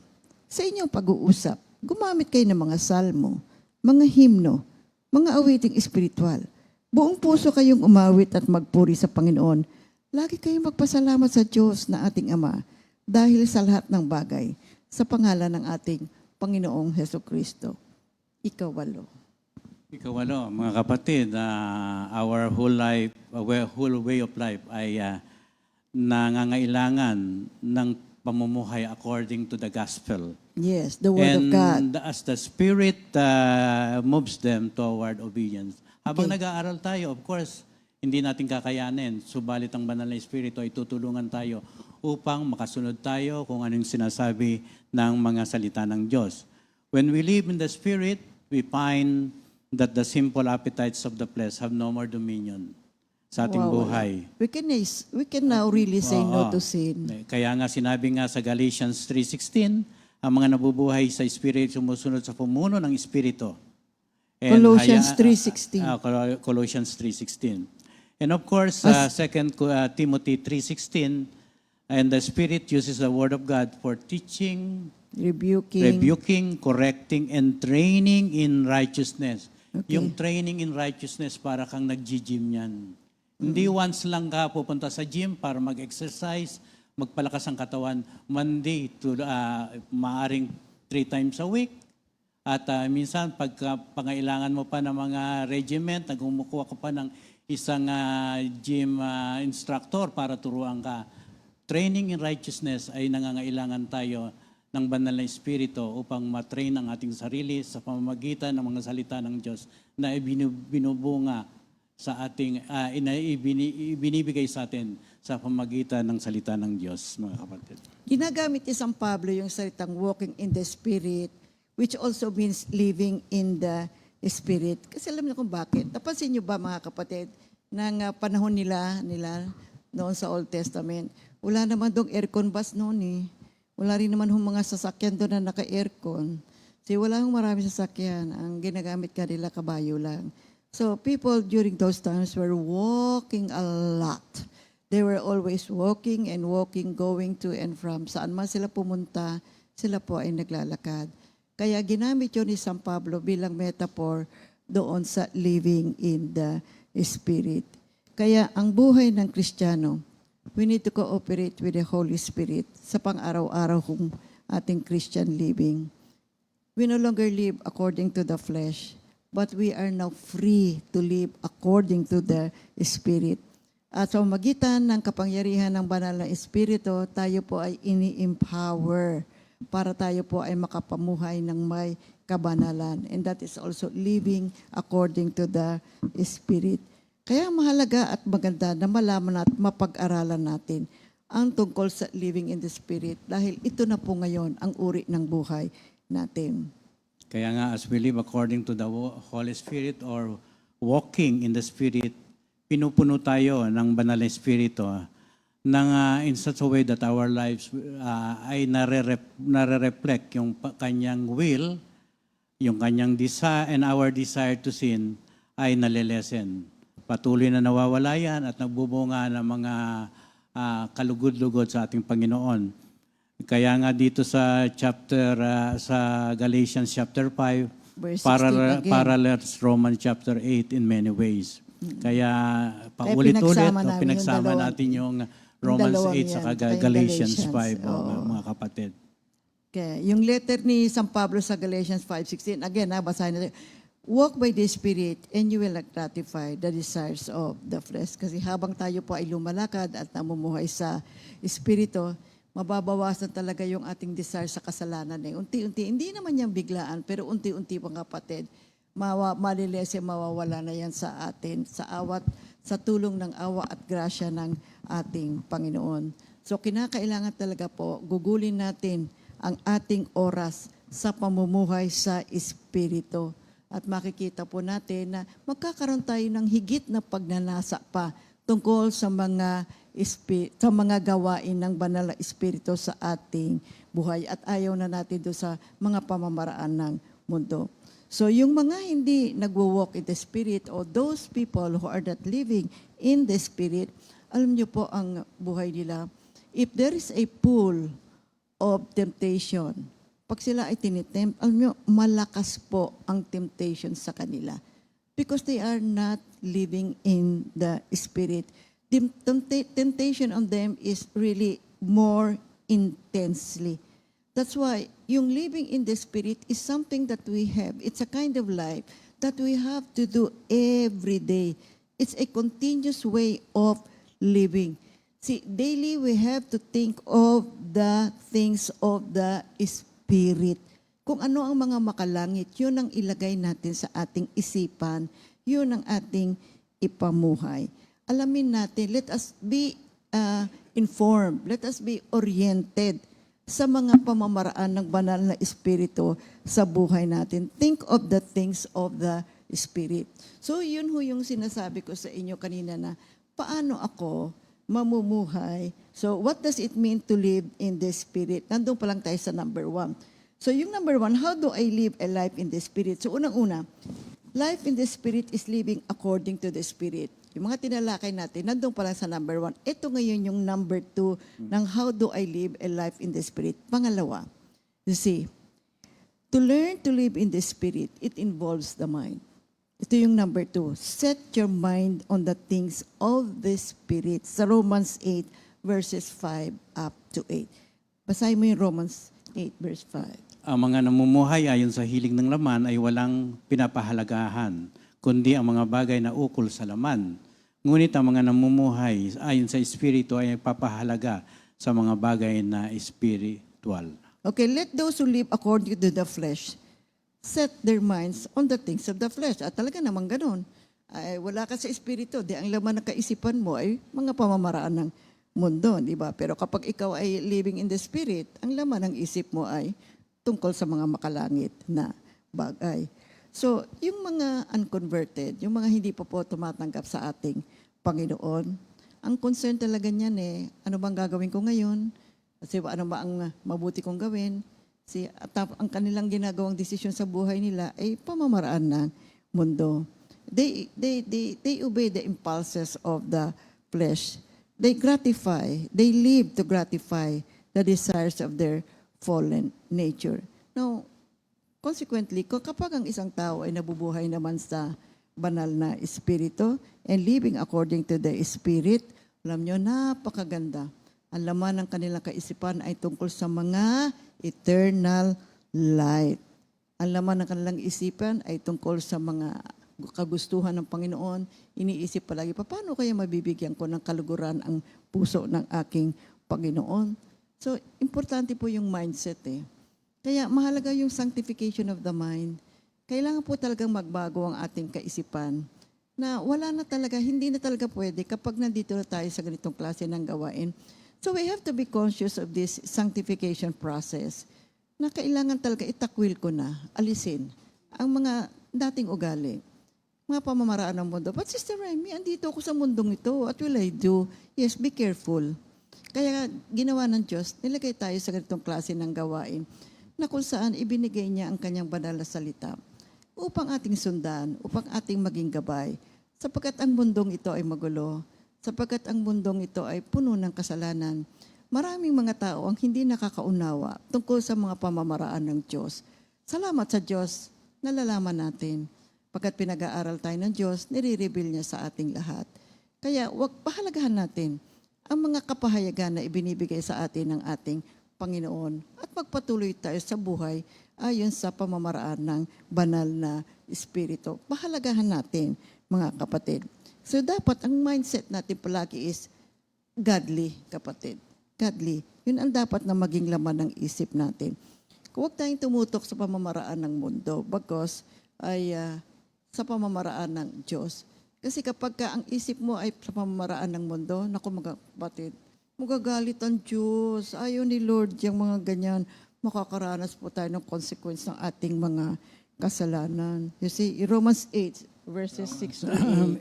Sa inyong pag-uusap, gumamit kayo ng mga salmo, mga himno, mga awiting espiritual. Buong puso kayong umawit at magpuri sa Panginoon. Lagi kayong magpasalamat sa Diyos na ating Ama dahil sa lahat ng bagay sa pangalan ng ating Panginoong Hesukristo. Ikawalo. Ikawalo, mga kapatid, our whole life, whole way of life ay nangangailangan ng pamumuhay according to the gospel. Yes, the Word of God. And as the Spirit moves them toward obedience. Habang nag-aaral tayo, of course, hindi natin kakayanin. Subalit ang banal na Espiritu ay tutulungan tayo upang makasunod tayo kung anong sinasabi ng mga salita ng Diyos. When we live in the Spirit, we find that the simple appetites of the flesh have no more dominion sa ating buhay. We can now really say no Oo. to sin. Kaya nga sinabi nga sa Galatians 3:16, ang mga nabubuhay sa Espiritu sumusunod sa pumuno ng Espiritu. And Colossians 3:16. Colossians 3:16. And of course, 2 Timothy 3:16, and the Spirit uses the Word of God for teaching, rebuking, correcting, and training in righteousness. Okay. Yung training in righteousness, para kang nag-gym yan. Hindi once lang ka pupunta sa gym para mag-exercise, magpalakas ang katawan. Monday to maaring 3 times a week. At minsan, pagka pangailangan mo pa ng mga regiment, nagkumukuha ka pa ng isang gym instructor para turuan ka. Training in righteousness ay nangangailangan tayo ng banal na Espiritu upang matrain ang ating sarili sa pamamagitan ng mga salita ng Diyos na binubunga sa ating, ibinibigay sa atin sa pamamagitan ng salita ng Diyos, mga kapatid. Ginagamit ni San Pablo yung salitang walking in the Spirit, which also means living in the Spirit. Kasi alam niyo kung bakit. Napansin niyo ba, mga kapatid, ng panahon nila noon sa Old Testament, wala naman doong aircon bus noon eh. Wala rin naman hong mga sasakyan doon na naka-aircon. Kasi wala hong marami sasakyan. Ang ginagamit ka nila, kabayo lang. So people during those times were walking a lot. They were always walking and walking, going to and from. Saan man sila pumunta, sila po ay naglalakad. Kaya ginamit yun ni San Pablo bilang metaphor doon sa living in the Spirit. Kaya ang buhay ng Kristiyano, we need to cooperate with the Holy Spirit sa pang-araw-araw kong ating Christian living. We no longer live according to the flesh, but we are now free to live according to the Spirit. At sa magitan ng kapangyarihan ng banal na Espiritu, tayo po ay ini-empower para tayo po ay makapamuhay ng may kabanalan. And that is also living according to the Spirit. Kaya mahalaga at maganda na malaman at mapag-aralan natin ang tungkol sa living in the Spirit dahil ito na po ngayon ang uri ng buhay natin. Kaya nga, as we live according to the Holy Spirit or walking in the Spirit, pinupuno tayo ng banal na Espiritu in such a way that our lives ay nare-reflect yung kanyang will, yung kanyang desire, and our desire to sin ay nalilesen. Patuloy na nawawala yan at nagbubunga ng mga kalugod-lugod sa ating Panginoon. Kaya nga dito sa sa Galatians chapter 5, Verse 16 again. parallels Romans chapter 8 in many ways. Kaya paulit-ulit pinagsama natin yung Romans 8 sa Galatians 5, mga kapatid. Okay. Yung letter ni San Pablo sa Galatians 5:16, again, basahin natin. walk by the Spirit and you will not gratify the desires of the flesh. Kasi habang tayo po ay lumalakad at namumuhay sa Espiritu, mababawasan talaga yung ating desire sa kasalanan. Unti-unti, hindi naman yan biglaan, pero unti-unti mga kapatid, malilese, mawawala na yan sa atin, sa tulong ng awa at grasya ng ating Panginoon. So kinakailangan talaga po, gugulin natin ang ating oras sa pamumuhay sa Espiritu. At makikita po natin na magkakaroon tayo ng higit na pagnanasa pa tungkol sa mga gawain ng banal na Espiritu sa ating buhay. At ayaw na natin doon sa mga pamamaraan ng mundo. So yung mga hindi nagwo-walk in the Spirit or those people who are not living in the Spirit, alam niyo po ang buhay nila. If there is a pool of temptation, pag sila ay tinitempt, alam niyo, malakas po ang temptation sa kanila. Because they are not living in the Spirit. The temptation on them is really more intensely. That's why yung living in the Spirit is something that we have. It's a kind of life that we have to do every day. It's a continuous way of living. See, daily we have to think of the things of the Spirit. Kung ano ang mga makalangit, yun ang ilagay natin sa ating isipan, yun ang ating ipamuhay. Alamin natin, let us be informed, let us be oriented sa mga pamamaraan ng banal na Espiritu sa buhay natin. Think of the things of the Spirit. So yun ho yung sinasabi ko sa inyo kanina na paano ako mamumuhay. So what does it mean to live in the Spirit? Nandun pa lang tayo sa number 1. So yung number 1, how do I live a life in the Spirit? So unang-una, life in the Spirit is living according to the Spirit. Yung mga tinalakay natin, nandun pa lang sa number 1. Ito ngayon yung number 2 ng how do I live a life in the Spirit. Pangalawa, you see, to learn to live in the Spirit, it involves the mind. Ito yung number 2. Set your mind on the things of the Spirit. Sa Romans 8, verses 5 up to 8. Basahin mo yung Romans 8, verse 5. Ang mga namumuhay ayon sa hilig ng laman ay walang pinapahalagahan, kundi ang mga bagay na ukol sa laman. Ngunit ang mga namumuhay ayon sa Espiritu ay papahalaga sa mga bagay na spiritual. Okay, let those who live according to the flesh set their minds on the things of the flesh. At talaga naman ganun. Ay, wala ka sa Espiritu, di ang laman ng kaisipan mo ay mga pamamaraan ng mundo, di ba? Pero kapag ikaw ay living in the Spirit, ang laman ng isip mo ay tungkol sa mga makalangit na bagay. So, yung mga unconverted, yung mga hindi pa po tumatanggap sa ating Panginoon, ang concern talaga niyan ano bang gagawin ko ngayon? Kasi ano ba ang mabuti kong gawin? At ang kanilang ginagawang desisyon sa buhay nila ay pamamaraan ng mundo. They obey the impulses of the flesh. They live to gratify the desires of their fallen nature. Now, consequently, kapag ang isang tao ay nabubuhay naman sa banal na Espiritu and living according to the Spirit, alam nyo, napakaganda. Ang laman ng kanilang kaisipan ay tungkol sa mga eternal life. Ang laman ng kanilang isipan ay tungkol sa mga kagustuhan ng Panginoon. Iniisip palagi, paano kaya mabibigyan ko ng kaluguran ang puso ng aking Panginoon? So, importante po yung mindset Kaya mahalaga yung sanctification of the mind. Kailangan po talagang magbago ang ating kaisipan na wala na talaga, hindi na talaga pwede kapag nandito na tayo sa ganitong klase ng gawain. So we have to be conscious of this sanctification process na kailangan talaga itakwil ko na, alisin ang mga dating ugali, mga pamamaraan ng mundo. But Sister Remy, andito ako sa mundong ito. What will I do? Yes, be careful. Kaya ginawa ng Diyos, nilagay tayo sa ganitong klase ng gawain na kung saan ibinigay niya ang kanyang banal na salita upang ating sundan, upang ating maging gabay, sapagkat ang mundong ito ay magulo, sapagkat ang mundong ito ay puno ng kasalanan. Maraming mga tao ang hindi nakakaunawa tungkol sa mga pamamaraan ng Diyos. Salamat sa Diyos, nalalaman natin. Pagkat pinag-aaral tayo ng Diyos, nire-reveal niya sa ating lahat. Kaya wag pahalagahan natin ang mga kapahayagan na ibinibigay sa atin ng ating Panginoon at magpatuloy tayo sa buhay ayon sa pamamaraan ng banal na Espiritu. Pahalagahan natin, mga kapatid. So dapat ang mindset natin palagi is godly, kapatid. Godly. Yun ang dapat na maging laman ng isip natin. Huwag tayong tumutok sa pamamaraan ng mundo bagos ay sa pamamaraan ng Diyos. Kasi kapag ang isip mo ay sa pamamaraan ng mundo, naku mga kapatid, magagalit ang Diyos. Ayaw ni Lord yung mga ganyan. Makakaranas po tayo ng consequence ng ating mga kasalanan. You see, Romans 8, verses 6 to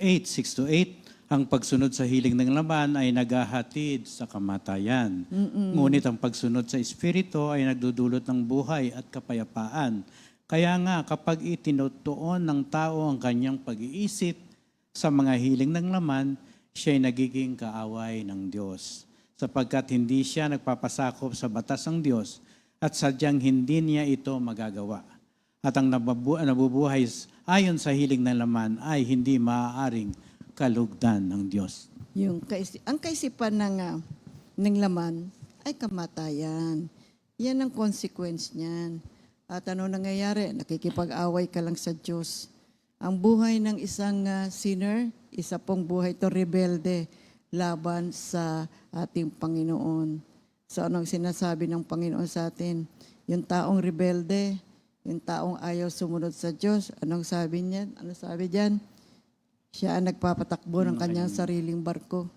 8. 8, 6 to 8, ang pagsunod sa hiling ng laman ay naghahatid sa kamatayan. Ngunit ang pagsunod sa Espiritu ay nagdudulot ng buhay at kapayapaan. Kaya nga, kapag itinutuon ng tao ang kanyang pag-iisip sa mga hiling ng laman, siya ay nagiging kaaway ng Diyos. Sapagkat hindi siya nagpapasakop sa batas ng Diyos at sadyang hindi niya ito magagawa. At ang nabubuhay ayon sa hiling ng laman ay hindi maaaring kalugdan ng Diyos. Ang kaisipan ng laman ay kamatayan. Yan ang consequence niyan. At ano nangyayari? Nakikipag-away ka lang sa Diyos. Ang buhay ng isang sinner, isa pong buhay to rebelde laban sa ating Panginoon. So anong sinasabi ng Panginoon sa atin? Yung taong rebelde, yung taong ayaw sumunod sa Diyos, anong sabi niya? Ano sabi diyan? Siya ang nagpapatakbo ng kanyang sariling barko.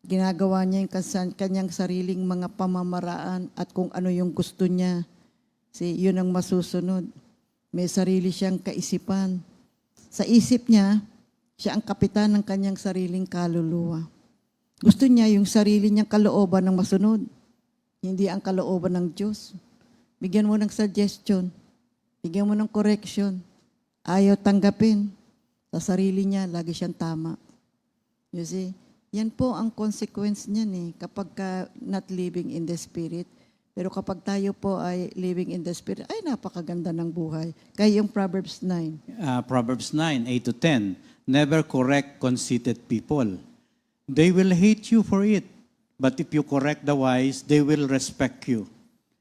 Ginagawa niya yung kanyang sariling mga pamamaraan at kung ano yung gusto niya. Yun ang masusunod. May sarili siyang kaisipan. Sa isip niya, siya ang kapitan ng kanyang sariling kaluluwa. Gusto niya yung sarili niyang kalooban ng masunod. Hindi ang kalooban ng Diyos. Bigyan mo ng suggestion. Bigyan mo ng correction. Ayaw tanggapin. Sa sarili niya, lagi siyang tama. You see? Yan po ang consequence niyan kapag not living in the Spirit. Pero kapag tayo po ay living in the Spirit, ay napakaganda ng buhay. Kaya yung Proverbs 9. Proverbs 9, 8 to 10. Never correct conceited people. They will hate you for it. But if you correct the wise, they will respect you.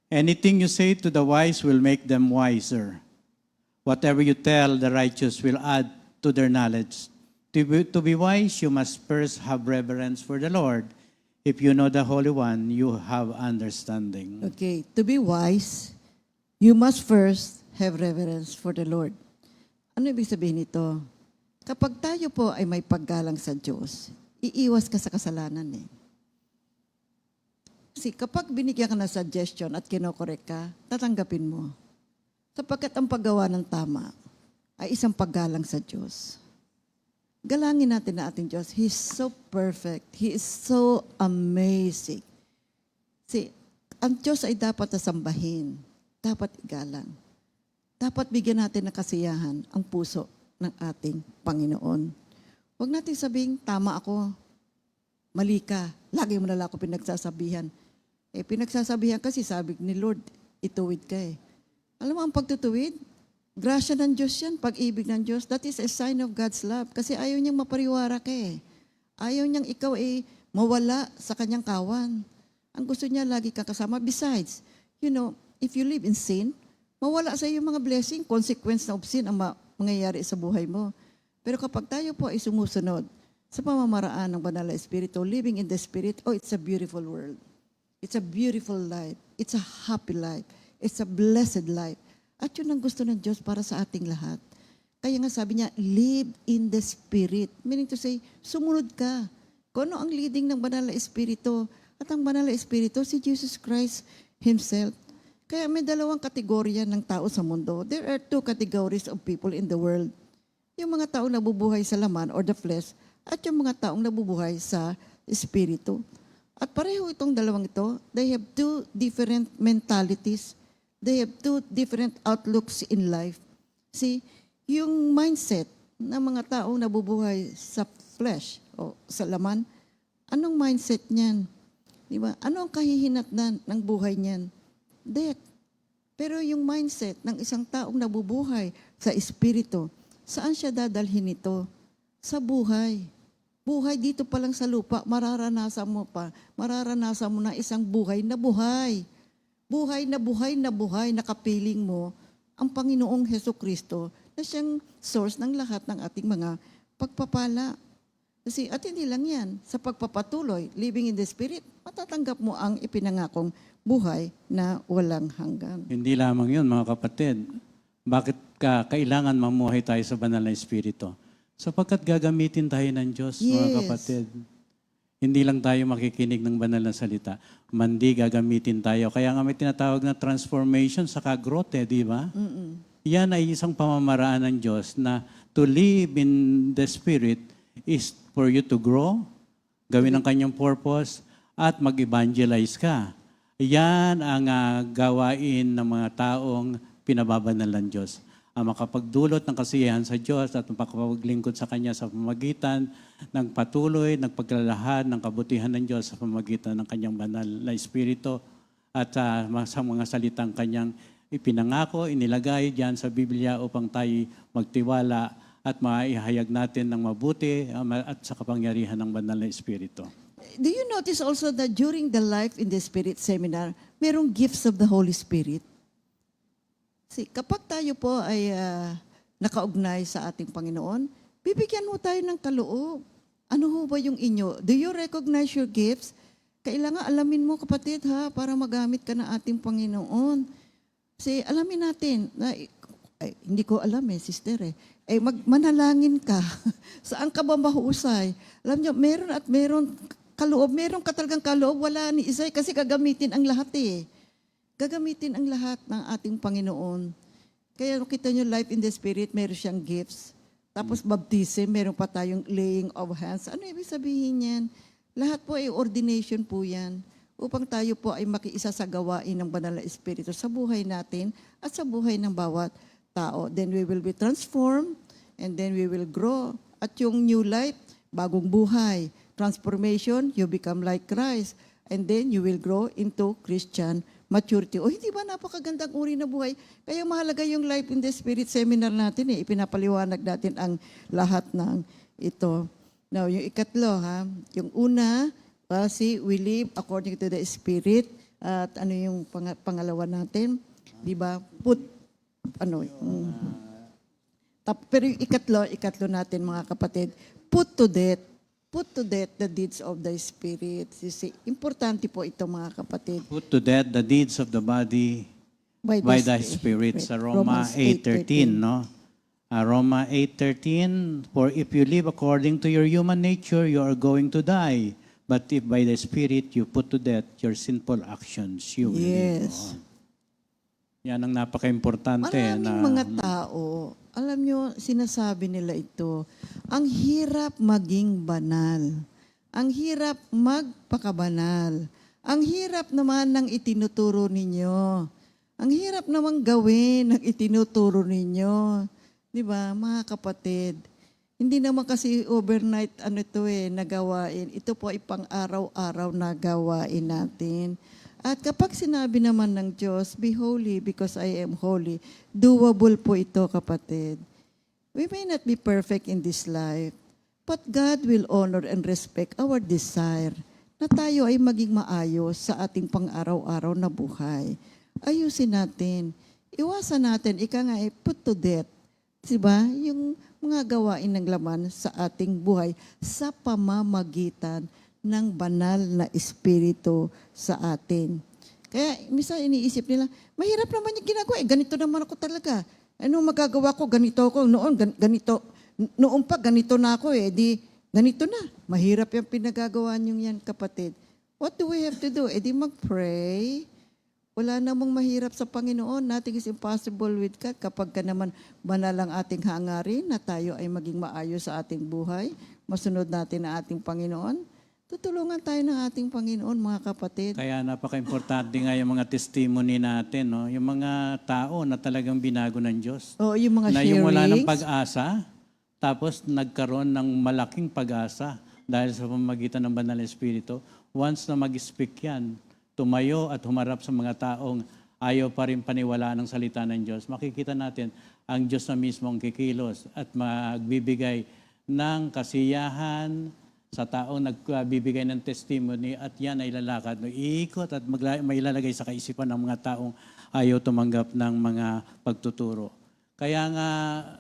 Anything you say to the wise will make them wiser. Whatever you tell the righteous will add to their knowledge. To be wise, you must first have reverence for the Lord. If you know the Holy One, you have understanding. Okay, to be wise, you must first have reverence for the Lord. Ano ibig sabihin nito? Kapag tayo po ay may paggalang sa Diyos, iiwas ka sa kasalanan Kasi kapag binigyan ka ng suggestion at kinokorek ka, tatanggapin mo. Sapagkat ang paggawa ng tama ay isang paggalang sa Diyos. Galangin natin na ating Diyos. He is so perfect. He is so amazing. Ang Diyos ay dapat nasambahin. Dapat igalang. Dapat bigyan natin ng kasiyahan ang puso ng ating Panginoon. Huwag natin sabing, tama ako. Mali ka. Lagi mo na lang ako pinagsasabihan. Pinagsasabihan kasi sabi ni Lord, ituwid ka Alam mo, ang pagtutuwid, grasya ng Diyos yan, pag-ibig ng Diyos. That is a sign of God's love. Kasi ayaw niyang mapariwara ka Ayaw niyang ikaw mawala sa kanyang kawan. Ang gusto niya lagi kakasama. Besides, if you live in sin, mawala sa iyo mga blessing, consequence of sin ang mangyayari sa buhay mo. Pero kapag tayo po ay sumusunod sa pamamaraan ng Banal na Espiritu, living in the Spirit, it's a beautiful world. It's a beautiful life. It's a happy life. It's a blessed life. At yun ang gusto ng Diyos para sa ating lahat. Kaya nga sabi niya, live in the Spirit. Meaning to say, sumunod ka. Kung ano ang leading ng Banal na Espiritu. At ang Banal na Espiritu, si Jesus Christ Himself. Kaya may dalawang kategorya ng tao sa mundo. There are two categories of people in the world. Yung mga taong nabubuhay sa laman or the flesh at yung mga taong nabubuhay sa Espiritu. At pareho itong dalawang ito, they have two different mentalities. They have two different outlooks in life. Yung mindset ng mga taong nabubuhay sa flesh o sa laman, anong mindset niyan? Diba? Ano ang kahihinatnan ng buhay niyan? Death. Pero yung mindset ng isang taong nabubuhay sa espiritu, saan siya dadalhin ito? Sa buhay. Buhay dito pa lang sa lupa, mararanasan mo na isang buhay na buhay. buhay na buhay na buhay, nakapiling mo ang Panginoong Hesukristo na siyang source ng lahat ng ating mga pagpapala. Kasi at hindi lang yan, sa pagpapatuloy, living in the Spirit, matatanggap mo ang ipinangakong buhay na walang hanggan. Hindi lamang yun, mga kapatid. Bakit kailangan mamuhay tayo sa banal na Espiritu? Sapagkat gagamitin tayo ng Diyos, mga Yes. kapatid. Hindi lang tayo makikinig ng banal na salita, mandi gagamitin tayo. Kaya nga may tinatawag na transformation sa growth, di ba? Yan ay isang pamamaraan ng Diyos na to live in the Spirit is for you to grow, gawin ang kanyang purpose, at mag-evangelize ka. Yan ang gawain ng mga taong pinababanal ng Diyos. Ang makapagdulot ng kasiyahan sa Diyos at makapaglingkod sa Kanya sa pamagitan ng patuloy, ng paglalahad ng kabutihan ng Diyos sa pamagitan ng Kanyang banal na Espiritu at sa mga salitang Kanyang ipinangako, inilagay diyan sa Biblia upang tayo magtiwala at maihayag natin ng mabuti at sa kapangyarihan ng banal na Espiritu. Do you notice also that during the Life in the Spirit seminar, merong gifts of the Holy Spirit? Kapag tayo po ay nakaugnay sa ating Panginoon, bibigyan mo tayo ng kaloob. Ano ho ba yung inyo? Do you recognize your gifts? Kailangan alamin mo, kapatid, ha, para magamit ka ng ating Panginoon. Kasi alamin natin, hindi ko alam sister manalangin ka. Saan ka ba mahusay? Alam niyo, meron at meron kaloob, meron ka talagang kaloob, wala ni Isay kasi gagamitin ang lahat Gagamitin ang lahat ng ating Panginoon. Kaya kita nyo, Life in the Spirit, meron siyang gifts. Tapos baptism, meron pa tayong laying of hands. Ano ibig sabihin yan? Lahat po ay ordination po yan. Upang tayo po ay makiisa sa gawain ng Banal na Espiritu sa buhay natin at sa buhay ng bawat tao. Then we will be transformed and then we will grow. At yung new life, bagong buhay. Transformation, you become like Christ. And then you will grow into Christian maturity. O hindi ba napakagandang uri na buhay? Kaya mahalaga yung Life in the Spirit seminar natin Ipinapaliwanag natin ang lahat ng ito. Now, yung ikatlo, yung una, we live according to the Spirit. At ano yung pangalawa natin? Di ba? Pero yung ikatlo natin mga kapatid, put to death the deeds of the Spirit. Importante po ito mga kapatid. Put to death the deeds of the body by the Spirit. Sa Roma 8:13, no? Roma 8:13, for if you live according to your human nature, you are going to die. But if by the Spirit you put to death your sinful actions, you will live on. Yan ang napaka-importante. Maraming mga tao, alam nyo, sinasabi nila ito, ang hirap maging banal. Ang hirap magpakabanal. Ang hirap naman ng itinuturo ninyo. Ang hirap naman gawin ng itinuturo ninyo. Di ba, mga kapatid? Hindi naman kasi overnight na gawain. Ito po ay pang-araw-araw na gawain natin. At kapag sinabi naman ng Diyos, be holy because I am holy, doable po ito, kapatid. We may not be perfect in this life, but God will honor and respect our desire na tayo ay maging maayos sa ating pang-araw-araw na buhay. Ayusin natin. Iwasan natin, put to death. Diba? Yung mga gawain ng laman sa ating buhay sa pamamagitan ng banal na Espiritu sa atin. Kaya minsan iniisip nila, mahirap naman yung ginagawa. Ganito naman ako talaga. Ano magagawa ko? Ganito ako. Ganito. Noon pa, ganito na ako Di, ganito na. Mahirap yung pinagagawa niyo yan, kapatid. What do we have to do? Di mag-pray. Wala namang mahirap sa Panginoon. Nothing is impossible with God. Kapag ka naman banal ang ating hangarin na tayo ay maging maayos sa ating buhay, masunod natin ang ating Panginoon, tutulungan tayo ng ating Panginoon, mga kapatid. Kaya napaka-importante nga yung mga testimony natin, no? Yung mga tao na talagang binago ng Diyos. Oo, yung mga na sharings. yung wala ng pag-asa, tapos nagkaroon ng malaking pag-asa dahil sa pamamagitan ng Banal na Espiritu. Once na mag-speak yan, tumayo at humarap sa mga taong ayaw pa rin paniwalaan ng salita ng Diyos, makikita natin ang Diyos na mismo ang kikilos at magbibigay ng kasiyahan, sa taong nagbibigay ng testimony at yan ay lalakad, iikot at mailalagay sa kaisipan ng mga taong ayaw tumanggap ng mga pagtuturo. Kaya nga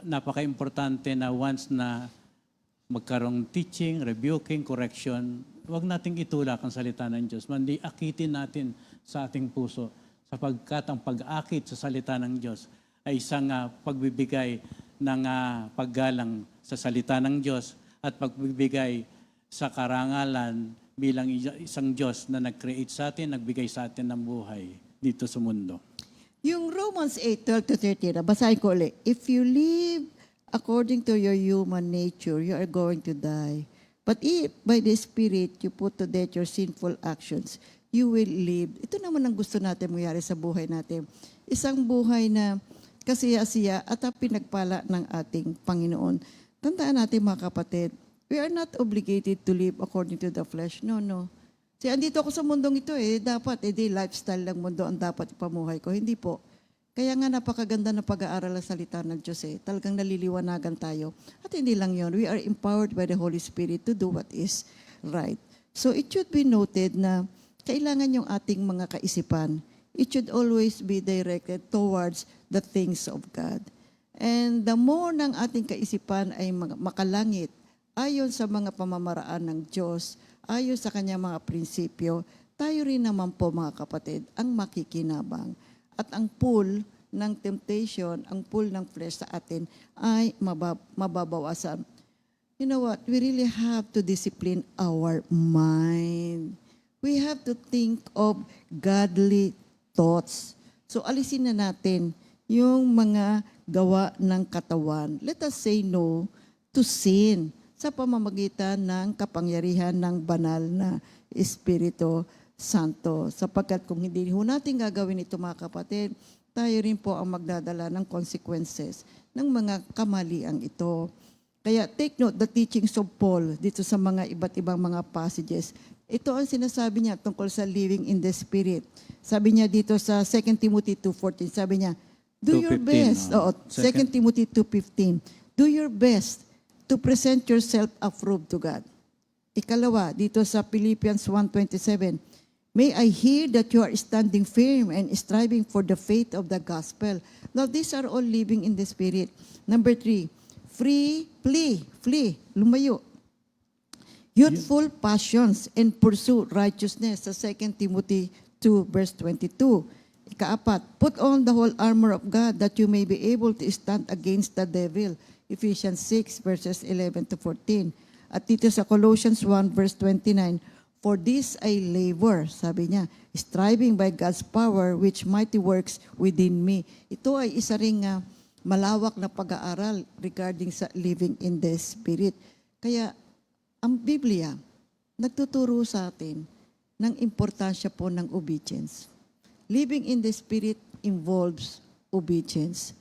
napaka-importante na once na magkaroong teaching, rebuking, correction, huwag nating itulak ang salita ng Diyos. Mandi akitin natin sa ating puso sapagkat ang pag-akit sa salita ng Diyos ay isang pagbibigay ng paggalang sa salita ng Diyos at pagbibigay sa karangalan bilang isang Diyos na nag-create sa atin, nagbigay sa atin ng buhay dito sa mundo. Yung Romans 8:12-13, basahin ko ulit. If you live according to your human nature, you are going to die. But if by the Spirit you put to death your sinful actions, you will live. Ito naman ang gusto natin mangyari sa buhay natin. Isang buhay na kasiya-siya at pinagpala ng ating Panginoon. Tandaan natin mga kapatid, we are not obligated to live according to the flesh. No, no. Kasi andito ako sa mundong ito dapat, lifestyle ng mundo ang dapat ipamuhay ko. Hindi po. Kaya nga napakaganda na pag-aaral ang salita ng Diyos Talagang naliliwanagan tayo. At hindi lang yon, we are empowered by the Holy Spirit to do what is right. So it should be noted na kailangan yung ating mga kaisipan, it should always be directed towards the things of God. And the more ng ating kaisipan ay makalangit, ayon sa mga pamamaraan ng Diyos, ayon sa kanyang mga prinsipyo, tayo rin naman po mga kapatid ang makikinabang. At ang pull ng temptation, ang pull ng flesh sa atin ay mababawasan. You know what? We really have to discipline our mind. We have to think of godly thoughts. So alisin na natin yung mga gawa ng katawan. Let us say no to sin sa pamamagitan ng kapangyarihan ng banal na Espiritu Santo. Sapagkat kung hindi ho natin gagawin ito mga kapatid, tayo rin po ang magdadala ng consequences ng mga kamaliang ito. Kaya take note the teachings of Paul dito sa mga iba't ibang mga passages. Ito ang sinasabi niya tungkol sa living in the Spirit. Sabi niya dito sa 2 Timothy 2:14, sabi niya, do your 2:15, best. 2 Timothy 2:15, do your best to present yourself approved to God. Ikalawa, dito sa Philippians 1:27, may I hear that you are standing firm and striving for the faith of the gospel. Now, these are all living in the Spirit. Number 3, flee, lumayo. Youthful passions and pursue righteousness sa 2 Timothy 2 verse 22. Ikaapat, put on the whole armor of God that you may be able to stand against the devil. Ephesians 6 verses 11-14. At dito sa Colossians 1 verse 29, for this I labor, sabi niya, striving by God's power which mighty works within me. Ito ay isa ring malawak na pag-aaral regarding sa living in the Spirit. Kaya ang Biblia nagtuturo sa atin ng importansya po ng obedience. Living in the Spirit involves obedience.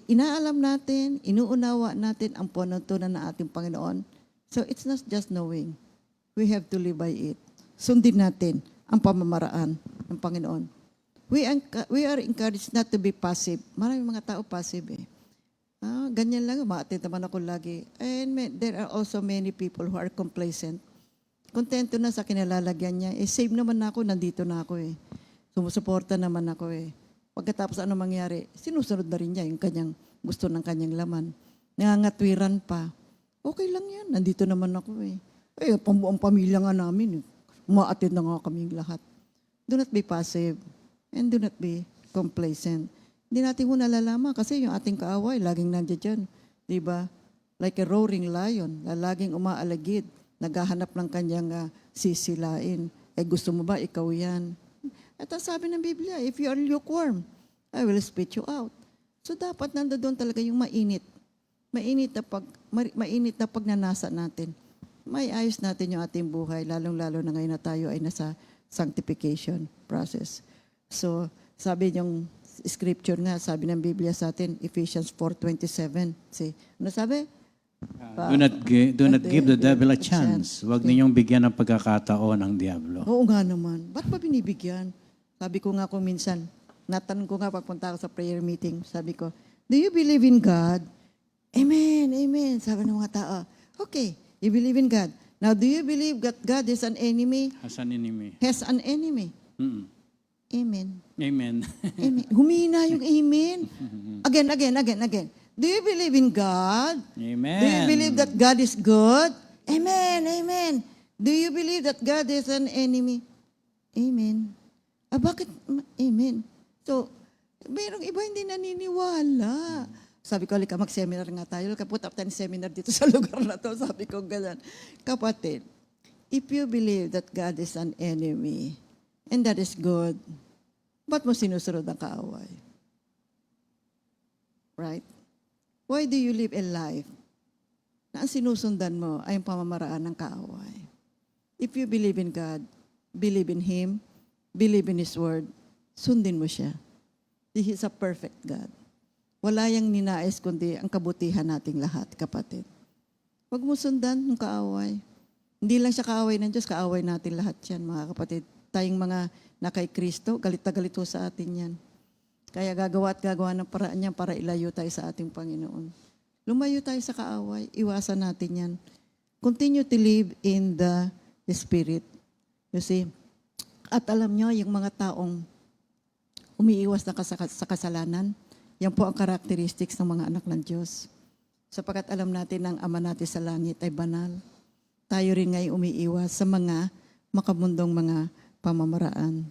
Inaalam natin, inuunawa natin ang panuntunan ng ating Panginoon. So it's not just knowing. We have to live by it. Sundin natin ang pamamaraan ng Panginoon. We are encouraged not to be passive. Maraming mga tao passive ganyan lang, ma-attend naman ako lagi. And there are also many people who are complacent. Kontento na sa kinalalagyan niya. Save naman ako, nandito na ako Sumusuporta naman ako Pagkatapos ano mangyari, sinusunod na rin niya yung kanyang gusto ng kanyang laman. Nangangatwiran pa. Okay lang yan, nandito naman ako pambuang pamilya nga namin. Ma-attend na nga kaming lahat. Do not be passive and do not be complacent. Hindi natin mo nalalaman kasi yung ating kaaway, laging nandiyan dyan. Diba? Like a roaring lion, laging umaalagid, naghahanap ng kanyang sisilain. Gusto mo ba, ikaw yan? At sabi ng Biblia, if you are lukewarm, I will spit you out. So dapat nandoon talaga yung mainit. Mainit na pagnanasa natin. May ayos natin yung ating buhay, lalong-lalo na ngayon na tayo ay nasa sanctification process. So, sabi yung scripture nga, sabi ng Biblia sa atin, Ephesians 4:27. Ano sabi? Do not give the devil a chance. Huwag ninyong bigyan ng pagkakataon ang diablo. Oo nga naman. Ba't pa binibigyan? Sabi ko nga kung minsan, natanong ko nga pagpunta ako sa prayer meeting, sabi ko, do you believe in God? Amen, amen. Sabi ng mga tao, okay, you believe in God. Now, do you believe that God is an enemy? As an enemy. Has an enemy? Mm. Amen. Amen. Amen. Humina yung amen. Again. Do you believe in God? Amen. Do you believe that God is good? Amen. Do you believe that God is an enemy? Amen. Bakit? Amen. So, mayroong iba hindi naniniwala. Sabi ko, halika mag-seminar nga tayo. Kaput up tayo seminar dito sa lugar na to. Sabi ko ganyan. Kapatid, if you believe that God is an enemy, and that is good, ba't mo sinusunod ang kaaway? Right? Why do you live a life na ang sinusundan mo ay ang pamamaraan ng kaaway? If you believe in God, believe in Him, believe in His Word, sundin mo siya. He is a perfect God. Wala yang ninais kundi ang kabutihan nating lahat, kapatid. Huwag mo sundan ng kaaway. Hindi lang siya kaaway ng Diyos, kaaway natin lahat yan, mga kapatid. Tayong mga na kay Kristo, galit na galit sa atin yan. Kaya gagawa ng paraan niyan para ilayo tayo sa ating Panginoon. Lumayo tayo sa kaaway, iwasan natin yan. Continue to live in the Spirit. You see? At alam nyo, yung mga taong umiiwas na sa kasalanan, yan po ang characteristics ng mga anak ng Diyos. Sapagkat alam natin ang Ama natin sa langit ay banal. Tayo rin ngay umiiwas sa mga makamundong mga pamamaraan.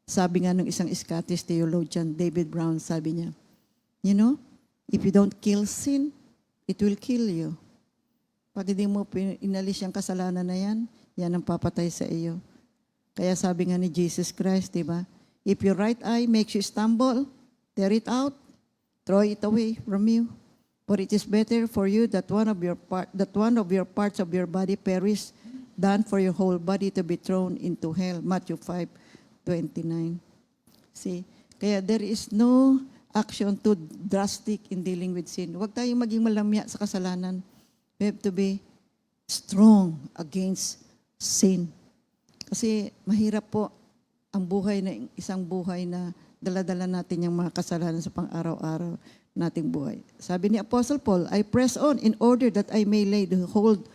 Sabi nga ng isang Scottish theologian, David Brown, sabi niya, you know, if you don't kill sin, it will kill you. Pag hindi mo inalis yung kasalanan na yan, yan ang papatay sa iyo. Kaya sabi nga ni Jesus Christ, di ba? If your right eye makes you stumble, tear it out, throw it away from you. For it is better for you that one of your parts of your body perish than for your whole body to be thrown into hell. Matthew 5:29. See? Kaya there is no action too drastic in dealing with sin. Huwag tayong maging malamya sa kasalanan. We have to be strong against sin. Kasi mahirap po ang buhay na isang buhay na dala-dala natin yung mga kasalanan sa pang-araw-araw nating buhay. Sabi ni Apostle Paul, I press on in order that I may lay the hold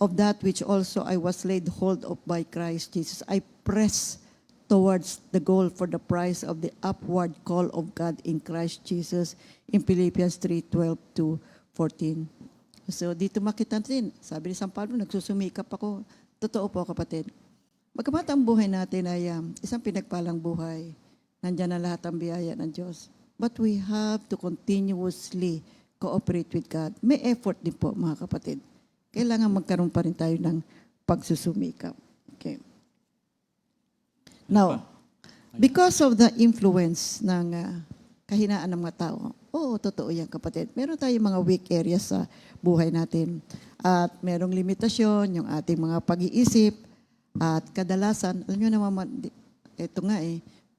of that which also I was laid hold of by Christ Jesus. I press towards the goal for the prize of the upward call of God in Christ Jesus in Philippians 3:12-14. So dito makita natin, sabi ni San Pablo, nagsusumikap ako. Totoo po, kapatid. Bagamat ang buhay natin ay isang pinagpalang buhay, nandiyan na lahat ang biyaya ng Diyos. But we have to continuously cooperate with God. May effort din po, mga kapatid. Kailangan magkaroon pa rin tayo ng pagsusumikap. Okay. Now, because of the influence ng kahinaan ng mga tao, oo, totoo yan, kapatid. Meron tayong mga weak areas sa buhay natin. At merong limitasyon, yung ating mga pag-iisip. At kadalasan, alam nyo naman, ito nga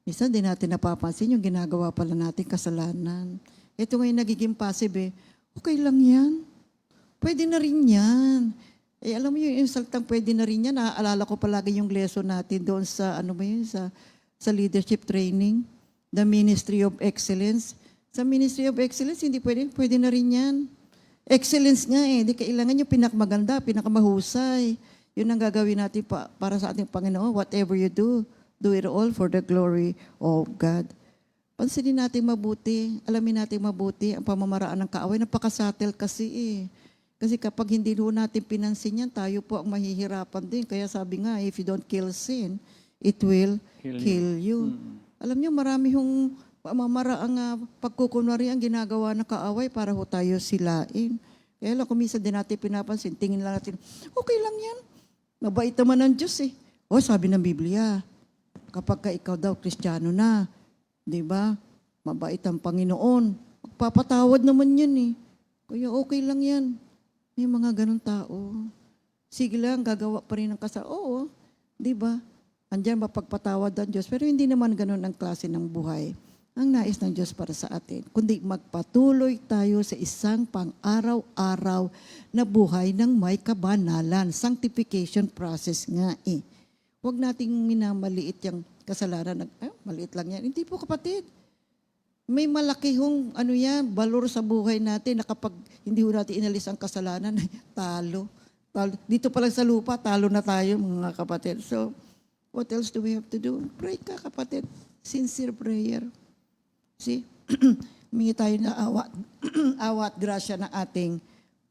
minsan din natin napapansin yung ginagawa pala natin kasalanan. Ito nga yung nagiging passive okay lang yan. Pwede na rin yan. Alam mo yung saltang pwede na rin yan, naaalala ko palagi yung lesson natin doon sa, sa leadership training, the Ministry of Excellence. Sa Ministry of Excellence, hindi pwede na rin yan. Excellence nga di kailangan yung pinakamaganda, pinakamahusay. Yun ang gagawin natin para sa ating Panginoon. Whatever you do, do it all for the glory of God. Pansinin natin mabuti, alamin natin mabuti ang pamamaraan ng kaaway. Napakasatel kasi Kasi kapag hindi natin pinansin yan, tayo po ang mahihirapan din. Kaya sabi nga, if you don't kill sin, it will kill you. Alam niyo, marami yung pamamaraang pagkukunwari ang ginagawa ng kaaway para tayo silain. Kaya lang, kuminsan din natin pinapansin, tingin lang natin, okay lang yan. Mabait naman ng Diyos sabi ng Biblia, kapag ka ikaw daw Kristiyano na, di ba? Mabait ang Panginoon. Magpapatawad naman yan Kaya okay lang yan. May mga ganong tao. Sige lang, gagawa pa rin ng kasalanan. Oo, di ba? Andiyan mapagpatawad ang Diyos. Pero hindi naman ganon ang klase ng buhay ang nais ng Diyos para sa atin. Kundi magpatuloy tayo sa isang pang-araw-araw na buhay ng may kabanalan. Sanctification process nga Huwag nating minamaliit yung kasalanan. Maliit lang yan. Hindi po, kapatid. May malaki valor sa buhay natin na kapag hindi natin inalis ang kasalanan, talo. Dito pa lang sa lupa, talo na tayo mga kapatid. So, what else do we have to do? Pray ka kapatid. Sincere prayer. See? Humingi tayo na awa, awa at grasya ng ating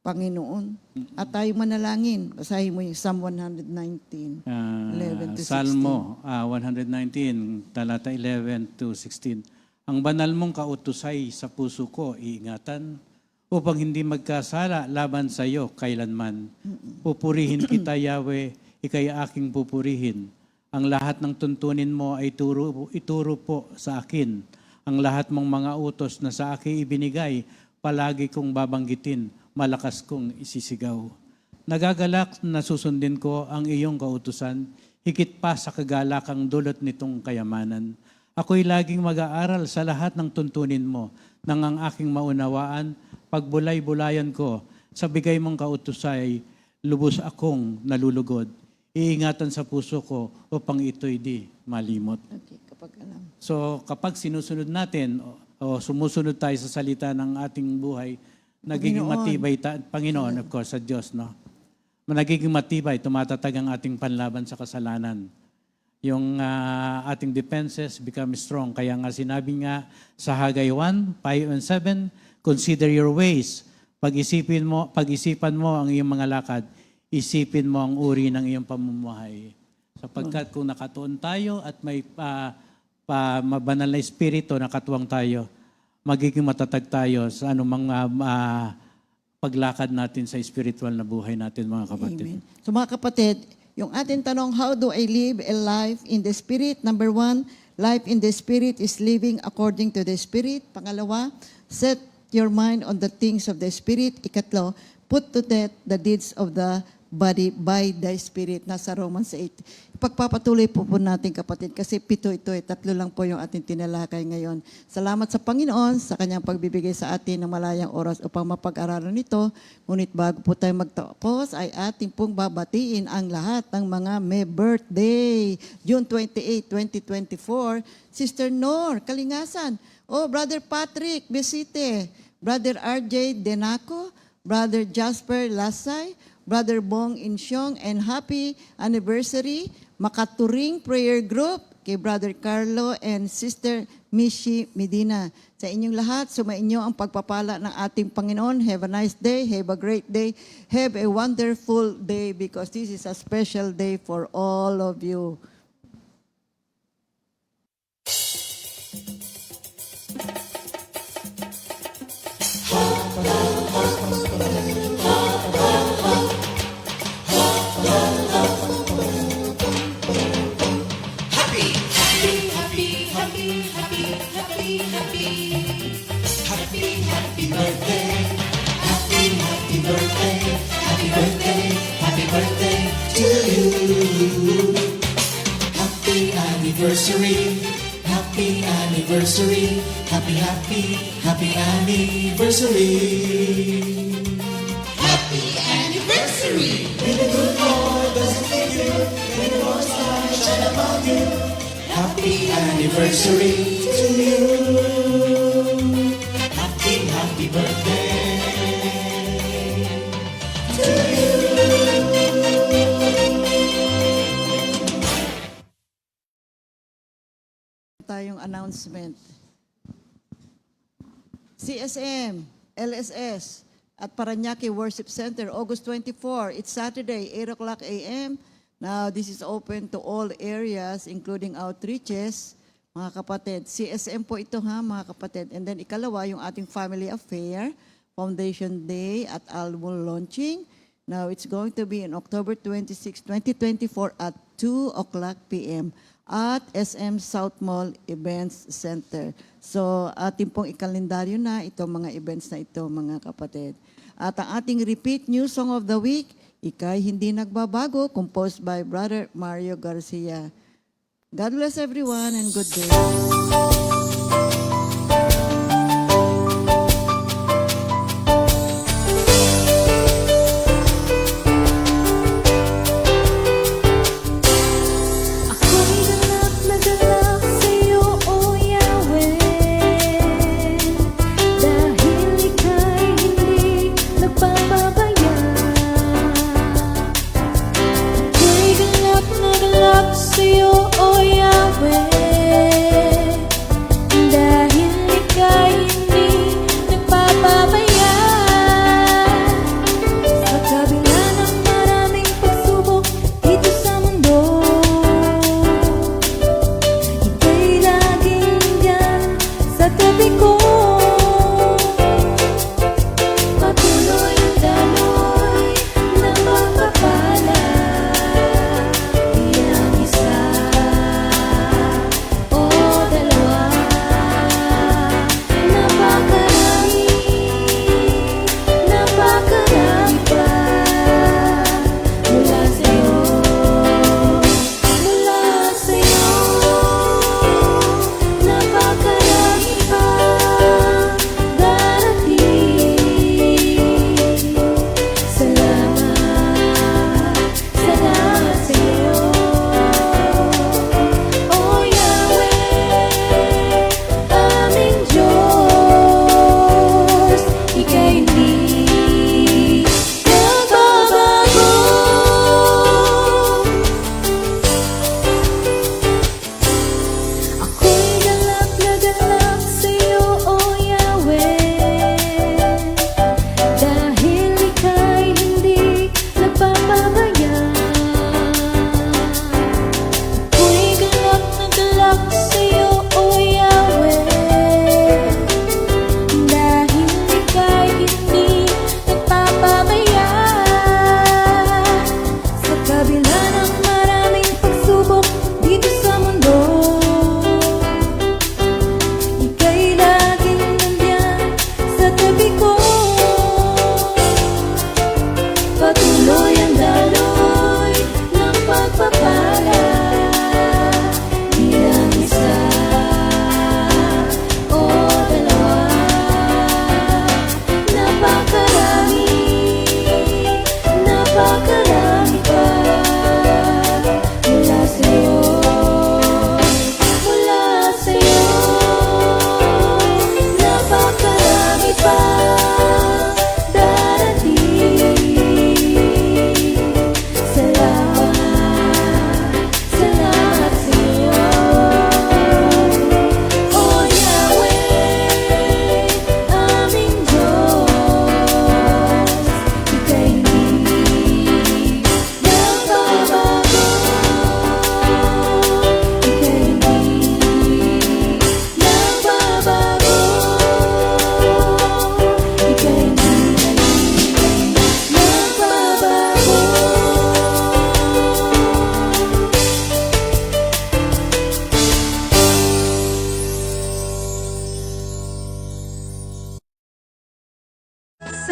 Panginoon. At tayo manalangin. Basahin mo yung Psalm 119, 11 to 16. Salmo 119, talata 11 to 16. Ang banal mong kautusay sa puso ko, iingatan, upang hindi magkasala laban sa iyo kailanman. Pupurihin kita, Yahweh, ikay aking pupurihin. Ang lahat ng tuntunin mo ay ituro po sa akin. Ang lahat mong mga utos na sa akin ibinigay, palagi kong babanggitin, malakas kong isisigaw. Nagagalak na susundin ko ang iyong kautusan, higit pa sa kagalakang dulot nitong kayamanan. Ako'y laging mag-aaral sa lahat ng tuntunin mo, nang ang aking maunawaan, pagbulay-bulayan ko, sa bigay mong kautusay, lubos akong nalulugod. Iingatan sa puso ko upang ito'y di malimot. Okay, kapag alam. So kapag sinusunod natin o sumusunod tayo sa salita ng ating buhay, nagiging matibay, Panginoon, of course, sa Diyos, no? Nagiging matibay, tumatatag ang ating panlaban sa kasalanan. Yung ating defenses become strong. Kaya nga sinabi nga sa Haggai 1, 5 and 7, consider your ways. Pag-isipan mo ang iyong mga lakad, isipin mo ang uri ng iyong pamumuhay. Sapagkat kung nakatuon tayo at may mabanal na espiritu, nakatuwang tayo, magiging matatag tayo sa anumang paglakad natin sa spiritual na buhay natin, mga kapatid. Amen. So mga kapatid, yung ating tanong, how do I live a life in the Spirit? Number 1, life in the Spirit is living according to the Spirit. Pangalawa, set your mind on the things of the Spirit. Ikatlo, put to death the deeds of the body by the Spirit. Nasa Romans 8. Ipagpapatuloy po natin kapatid kasi 7 ito, 3 lang po yung ating tinalakay ngayon. Salamat sa Panginoon sa kanyang pagbibigay sa atin ng malayang oras upang mapag-aralan ito. Ngunit bago po tayo magtapos ay ating pong babatiin ang lahat ng mga may birthday. June 28, 2024, Sister Nor Kalingasan. Oh, Brother Patrick Besite, Brother RJ Denaco, Brother Jasper Lasay, Brother Bong Insyong, and happy anniversary, Makaturing Prayer Group, kay Brother Carlo and Sister Mishi Medina. Sa inyong lahat, sumainyo ang pagpapala ng ating Panginoon. Have a nice day, have a great day, have a wonderful day because this is a special day for all of you. Happy anniversary, happy, happy, happy anniversary. Happy anniversary. May the good Lord bless you, may the Lord's light shine upon you. Happy anniversary to you. Happy, happy birthday to you. Tayong announcement. CSM, LSS, at Parañaque Worship Center, August 24. It's Saturday, 8 o'clock a.m. Now, this is open to all areas, including outreaches. Mga kapatid, CSM po ito ha, mga kapatid. And then ikalawa, yung ating family affair, Foundation Day at album launching. Now, it's going to be on October 26, 2024 at 2 o'clock p.m. at SM South Mall Events Center. So, ating pong ikalendaryo na itong mga events na ito, mga kapatid. At ang ating repeat new song of the week, Ika'y Hindi Nagbabago, composed by Brother Mario Garcia. God bless everyone and good day.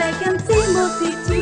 2 Timothy 2